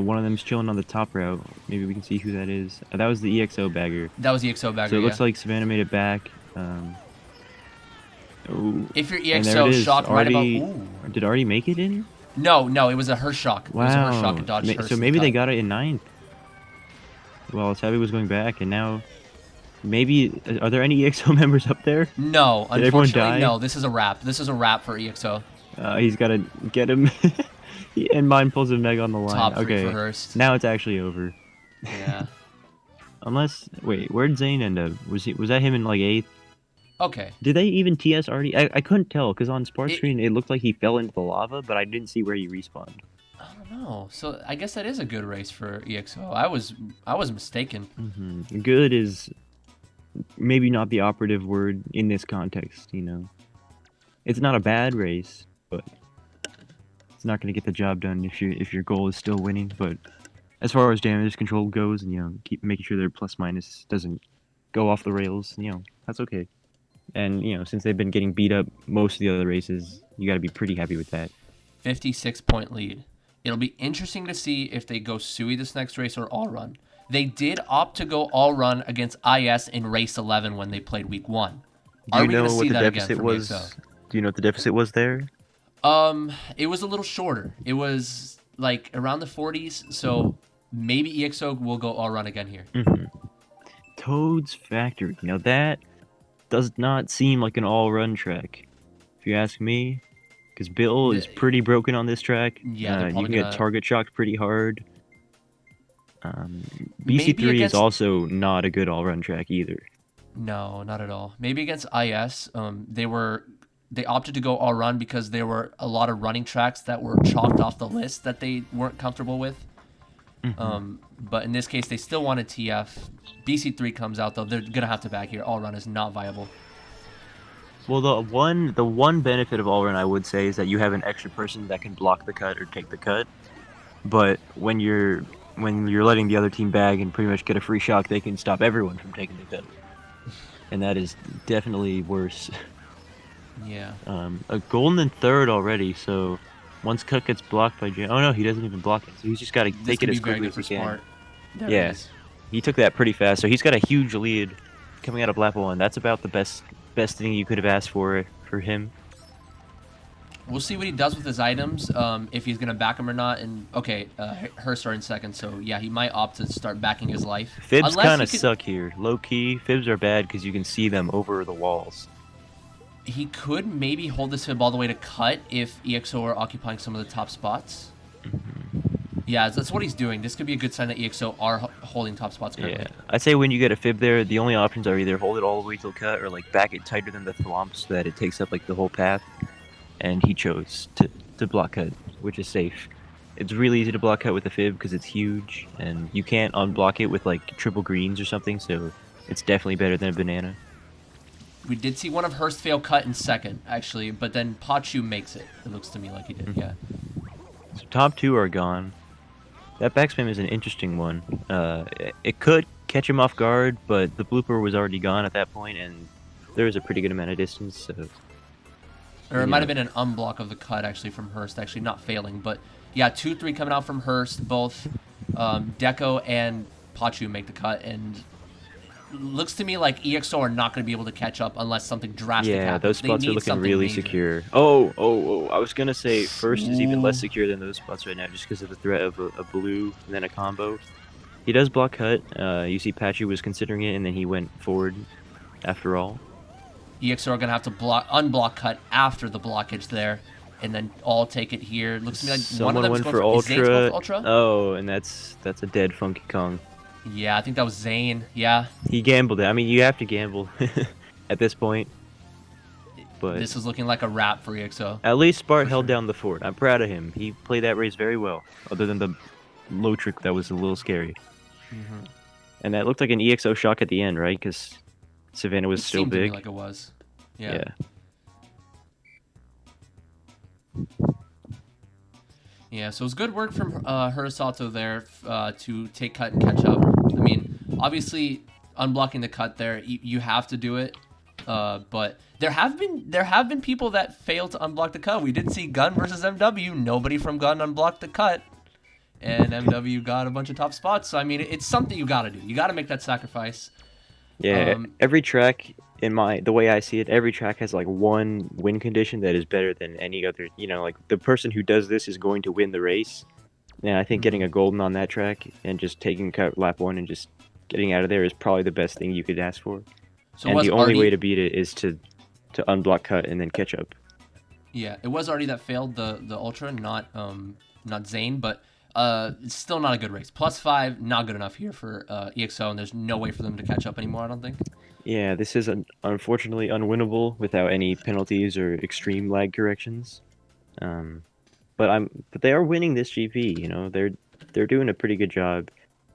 One of them's chilling on the top route. Maybe we can see who that is. That was the EXO bagger. That was the EXO bagger. So it looks like Savannah made it back. Ooh. If your And there it EXO is. shock right about... Artie, Ooh. did Artie make it in? No, it was a Hurst shock. It was a Hurst shock and dodged Hurst So maybe they got it in 9th. Well, Tabby was going back, and now... Maybe... Are there any EXO members up there? No, Did everyone unfortunately, die? no. This is a wrap. This is a wrap for EXO. He's got to get him... and mine pulls a Meg on the line. Top 3 okay, for Hurst. now it's actually over. Yeah. Unless... Wait, where'd Zane end up? Was that him in, like, 8th? Okay. Did they even TS Artie? I couldn't tell, because on Spark Screen, it looked like he fell into the lava, but I didn't see where he respawned. I don't know. So I guess that is a good race for EXO. I was mistaken. Mm-hmm. Good is maybe not the operative word in this context, you know. It's not a bad race, but it's not going to get the job done if your goal is still winning. But as far as damage control goes, and keep making sure their plus minus doesn't go off the rails, that's okay. And since they've been getting beat up most of the other races, you got to be pretty happy with that. 56-point lead. It'll be interesting to see if they go Sui this next race or all run. They did opt to go all run against IS in race 11 when they played week 1. Do you know what the deficit was? Do you know what the deficit was there? It was a little shorter. It was like around the 40s, so maybe EXO will go all run again here. Mm-hmm. Toad's Factory. Now that does not seem like an all run track, if you ask me. Because Bill is pretty broken on this track. Yeah, you can get target shocked pretty hard. BC3 is also not a good all-run track either. No, not at all. Maybe against IS, they opted to go all-run because there were a lot of running tracks that were chalked off the list that they weren't comfortable with. Mm-hmm. But in this case, they still wanted TF. BC3 comes out, though. They're going to have to back here. All-run is not viable. Well, the one benefit of all run, I would say, is that you have an extra person that can block the cut or take the cut. But when you're letting the other team bag and pretty much get a free shock, they can stop everyone from taking the cut, and that is definitely worse. Yeah. A golden in 3rd already. So once cut gets blocked by Jay, oh no, he doesn't even block it. So he's just got to take it as quickly as he can. Yeah, he took that pretty fast. So he's got a huge lead coming out of lap 1. That's about the best thing you could have asked for him. We'll see what he does with his items, if he's going to back him or not. And okay, Hurst are in 2nd, so yeah, he might opt to start backing his life. Fibs kind of suck here. Low-key, Fibs are bad because you can see them over the walls. He could maybe hold this Fib all the way to cut if EXO are occupying some of the top spots. Mm-hmm. Yeah, that's what he's doing. This could be a good sign that EXO are holding top spots currently. Yeah, I'd say when you get a Fib there, the only options are either hold it all the way till cut or like back it tighter than the thwomp so that it takes up like the whole path. And he chose to block cut, which is safe. It's really easy to block cut with a Fib because it's huge, and you can't unblock it with like triple greens or something, so it's definitely better than a banana. We did see one of Hurst fail cut in 2nd, actually, but then Pachu makes it. It looks to me like he did, yeah. So top 2 are gone. That backspam is an interesting one. It could catch him off guard, but the blooper was already gone at that point, and there was a pretty good amount of distance, so... Or it might have been an unblock of the cut, actually, from Hurst, actually not failing. But, yeah, 2-3 coming out from Hurst. Both Deco and Pachu make the cut, and looks to me like EXO are not going to be able to catch up unless something drastic happens. Yeah, those spots are looking really secure. Oh, I was going to say First is even less secure than those spots right now just because of the threat of a blue and then a combo. He does block cut. You see Pachu was considering it, and then he went forward after all. EXO are going to have to unblock cut after the blockage there, and then all take it here. Looks to me like someone one of them went is for going Ultra. Oh, and that's a dead Funky Kong. Yeah, I think that was Zane. Yeah. He gambled it. I mean, you have to gamble at this point. But this is looking like a wrap for EXO. At least Spart held down the fort. I'm proud of him. He played that race very well, other than the low trick that was a little scary. Mm-hmm. And that looked like an EXO shock at the end, right? Because Savannah was still big. To me like it was. Yeah. Yeah, so it was good work from Hurusato there to take cut and catch up. I mean, obviously, unblocking the cut there, you have to do it. But there have been people that failed to unblock the cut. We did see Gun versus MW. Nobody from Gun unblocked the cut. and MW got a bunch of top spots. So I mean, it's something you gotta do. You gotta make that sacrifice. Yeah, every track the way I see it, every track has like one win condition that is better than any other. You know, like the person who does this is going to win the race. And I think getting a golden on that track and just taking cut lap 1 and just getting out of there is probably the best thing you could ask for. So and the only way to beat it is to unblock cut and then catch up. Yeah, it was Artie that failed the ultra, not Zane, but it's still not a good race. +5, not good enough here for EXO, and there's no way for them to catch up anymore, I don't think. Yeah, this is unfortunately unwinnable without any penalties or extreme lag corrections. But they are winning this GP. You know, they're doing a pretty good job.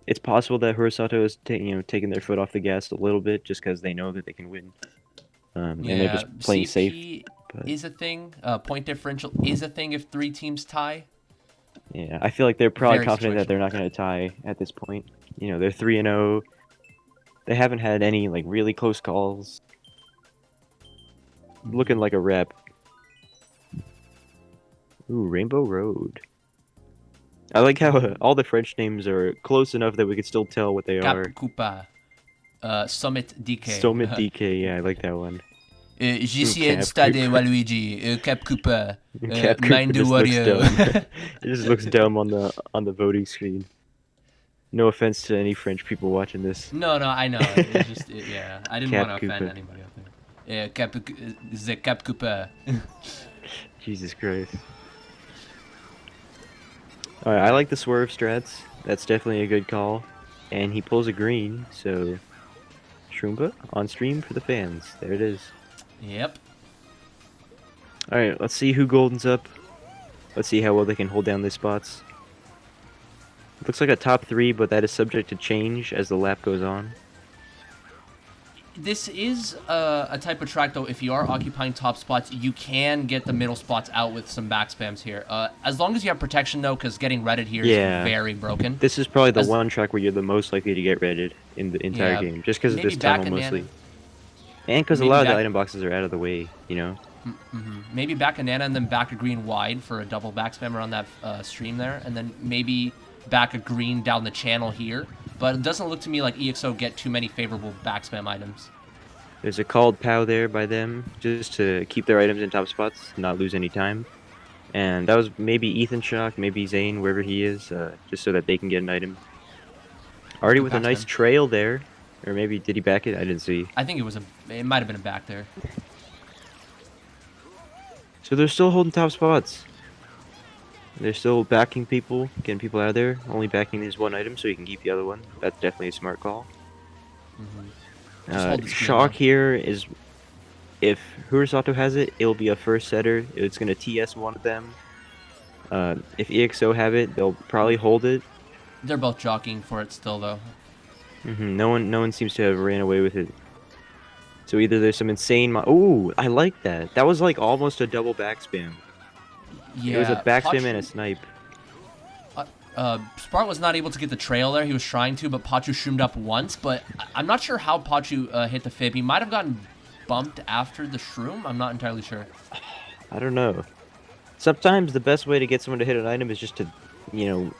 It's possible that Hurusato is taking their foot off the gas a little bit just because they know that they can win. And they're just playing CP safe. But... is a thing. Point differential is a thing if 3 teams tie. Yeah, I feel like they're probably Very confident that they're not going to tie at this point. You know, they're 3-0. They haven't had any like really close calls. Looking like a rep. Ooh, Rainbow Road. I like how all the French names are close enough that we could still tell what they are. Cap Coupa. Summit DK. Summit DK, yeah, I like that one. JC Stade Waluigi. Cap Coupa. Cap Mind Cooper Wario. it just looks dumb on the voting screen. No offense to any French people watching this. No, I know. It's just, yeah. I didn't Cap want to offend Coupa. anybody out there. Yeah, the Cap Coupa. Jesus Christ. Alright, I like the swerve strats. That's definitely a good call. And he pulls a green, so... Shroomba on stream for the fans. There it is. Yep. Alright, let's see who goldens up. Let's see how well they can hold down these spots. Looks like a top 3, but that is subject to change as the lap goes on. This is a type of track, though, if you are occupying top spots, you can get the middle spots out with some back spams here. As long as you have protection, though, because getting redded here is very broken. This is probably the one track where you're the most likely to get redded in the entire game, just because of this tunnel mostly. And because a lot of the item boxes are out of the way, you know? Maybe back a Nana and then back a green wide for a double back spam around that stream there, and then maybe back a green down the channel here. But it doesn't look to me like EXO get too many favorable back spam items. There's a called POW there by them, just to keep their items in top spots, not lose any time. And that was maybe Ethan Shock, maybe Zane, wherever he is, just so that they can get an item. Already with a nice trail there. Or maybe, did he back it? I didn't see. I think it might have been a back there. So they're still holding top spots. They're still backing people, getting people out of there. Only backing this one item so you can keep the other one. That's definitely a smart call. Shock here is, if Hurusato has it, it'll be a first setter. It's going to TS one of them. If EXO have it, they'll probably hold it. They're both jockeying for it still, though. No one seems to have ran away with it. So either there's some insane... Ooh, I like that. That was like almost a double back spam. Yeah, it was a back spam and a snipe. Spart was not able to get the trail there. He was trying to, but Pachu shroomed up once. But I'm not sure how Pachu hit the fib. He might have gotten bumped after the shroom. I'm not entirely sure. I don't know. Sometimes the best way to get someone to hit an item is just to,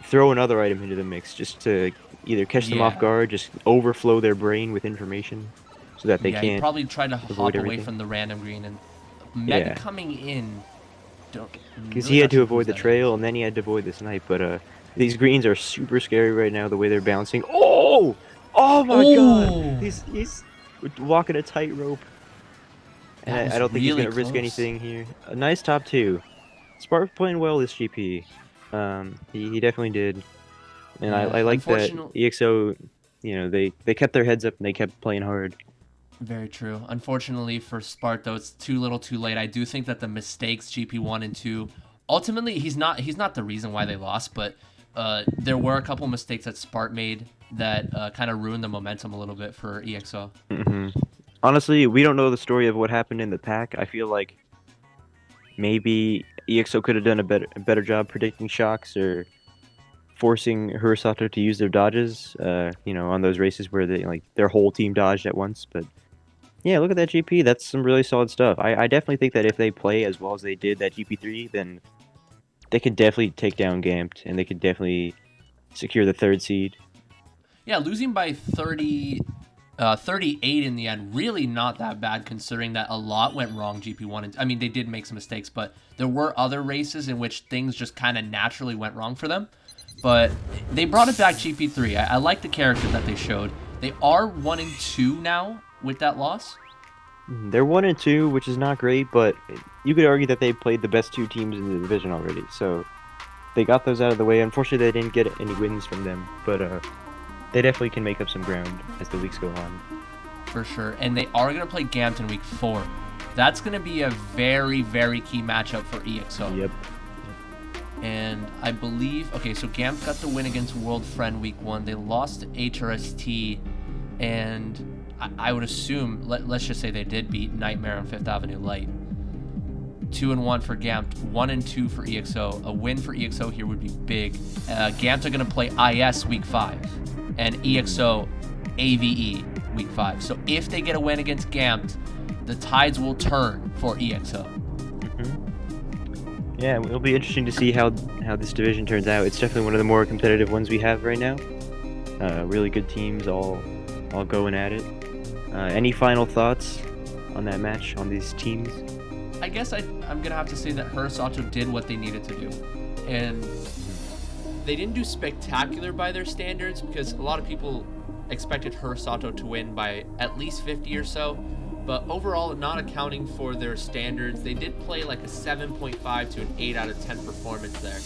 throw another item into the mix. Just to either catch them off guard, just overflow their brain with information so that they can't. He probably tried to hop away everything. from the random green. And Meg coming in... Because he had to avoid the trail, and then he had to avoid the snipe, but these greens are super scary right now, the way they're bouncing. Oh! Oh my god! He's walking a tightrope. And I don't think he's going to risk anything here. A nice top 2. Spark playing well this GP. He definitely did. And I like that EXO, they kept their heads up and they kept playing hard. Very true. Unfortunately for Spart, though, it's too little too late. I do think that the mistakes GP1 and 2, ultimately, he's not the reason why they lost, but there were a couple mistakes that Spart made that kind of ruined the momentum a little bit for EXO. Honestly, we don't know the story of what happened in the pack. I feel like maybe EXO could have done a better job predicting shocks or forcing Hurusato to use their dodges, on those races where their whole team dodged at once, but... Yeah, look at that GP. That's some really solid stuff. I definitely think that if they play as well as they did that GP3, then they could definitely take down Gamped, and they could definitely secure the 3rd seed. Yeah, losing by 38 in the end, really not that bad considering that a lot went wrong GP1. And I mean, they did make some mistakes, but there were other races in which things just kind of naturally went wrong for them. But they brought it back GP3. I like the character that they showed. They are 1-2 now with that loss. They're 1-2, which is not great, but you could argue that they played the best 2 teams in the division already. So they got those out of the way. Unfortunately, they didn't get any wins from them, but they definitely can make up some ground as the weeks go on. For sure. And they are going to play Gamped in week 4. That's going to be a very, very key matchup for EXO. Yep. And I believe, okay, so Gamped got the win against World Friend week 1. They lost to HRST, and I would assume, let's just say they did beat Nightmare on 5th Avenue Light. 2-1 for Gamped, 1-2 for EXO. A win for EXO here would be big. Gamped are going to play IS week 5, and EXO AVE week 5. So if they get a win against Gamped, the tides will turn for EXO. Yeah, it'll be interesting to see how this division turns out. It's definitely one of the more competitive ones we have right now. Really good teams all going at it. Any final thoughts on that match, on these teams? I guess I'm going to have to say that Hurusato did what they needed to do. And they didn't do spectacular by their standards because a lot of people expected Hurusato to win by at least 50 or so. But overall, not accounting for their standards, they did play like a 7.5 to an 8 out of 10 performance there.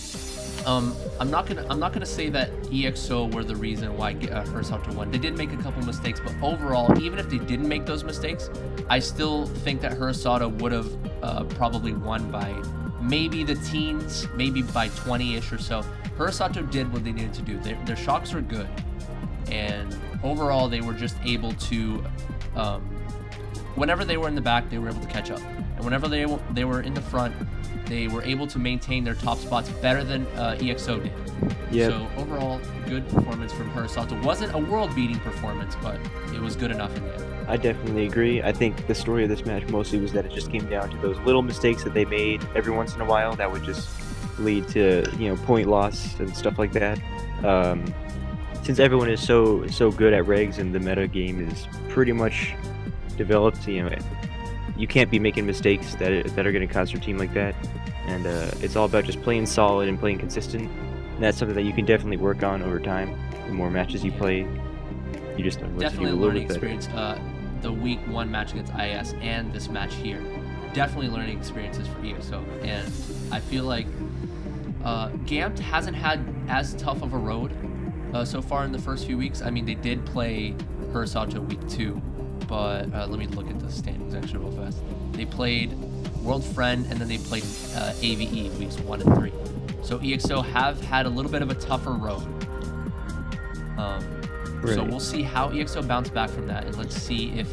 I'm not gonna say that EXO were the reason why Hurusato won. They did make a couple mistakes, but overall, even if they didn't make those mistakes, I still think that Hurusato would have probably won by maybe the teens, maybe by 20-ish or so. Hurusato did what they needed to do. Their shocks were good, and overall, they were just able to. Whenever they were in the back, they were able to catch up. And whenever they were in the front, they were able to maintain their top spots better than EXO did. Yep. So overall, good performance from Hurusato. Wasn't a world-beating performance, but it was good enough in the end. I definitely agree. I think the story of this match mostly was that it just came down to those little mistakes that they made every once in a while that would just lead to, point loss and stuff like that. Since everyone is so good at regs and the meta game is pretty much developed, you can't be making mistakes that are going to cause your team like that, and it's all about just playing solid and playing consistent, and that's something that you can definitely work on over time. The more matches you play, you just learn what to do a little learning bit experience. The week 1 match against IS and this match here, definitely learning experiences for EXO, and I feel like Gamped hasn't had as tough of a road so far in the first few weeks. I mean, they did play Hurusato week 2, but let me look at the standings actually real fast. They played World Friend, and then they played AVE weeks 1 and 3. So EXO have had a little bit of a tougher road. Right. So we'll see how EXO bounce back from that, and let's see if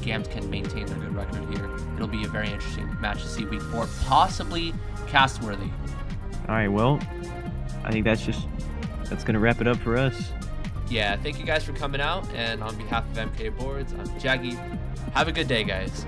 Gamped can maintain their good record here. It'll be a very interesting match to see week 4, possibly cast-worthy. All right, well, I think that's going to wrap it up for us. Yeah, thank you guys for coming out, and on behalf of MK Boards, I'm Jaggy. Have a good day, guys.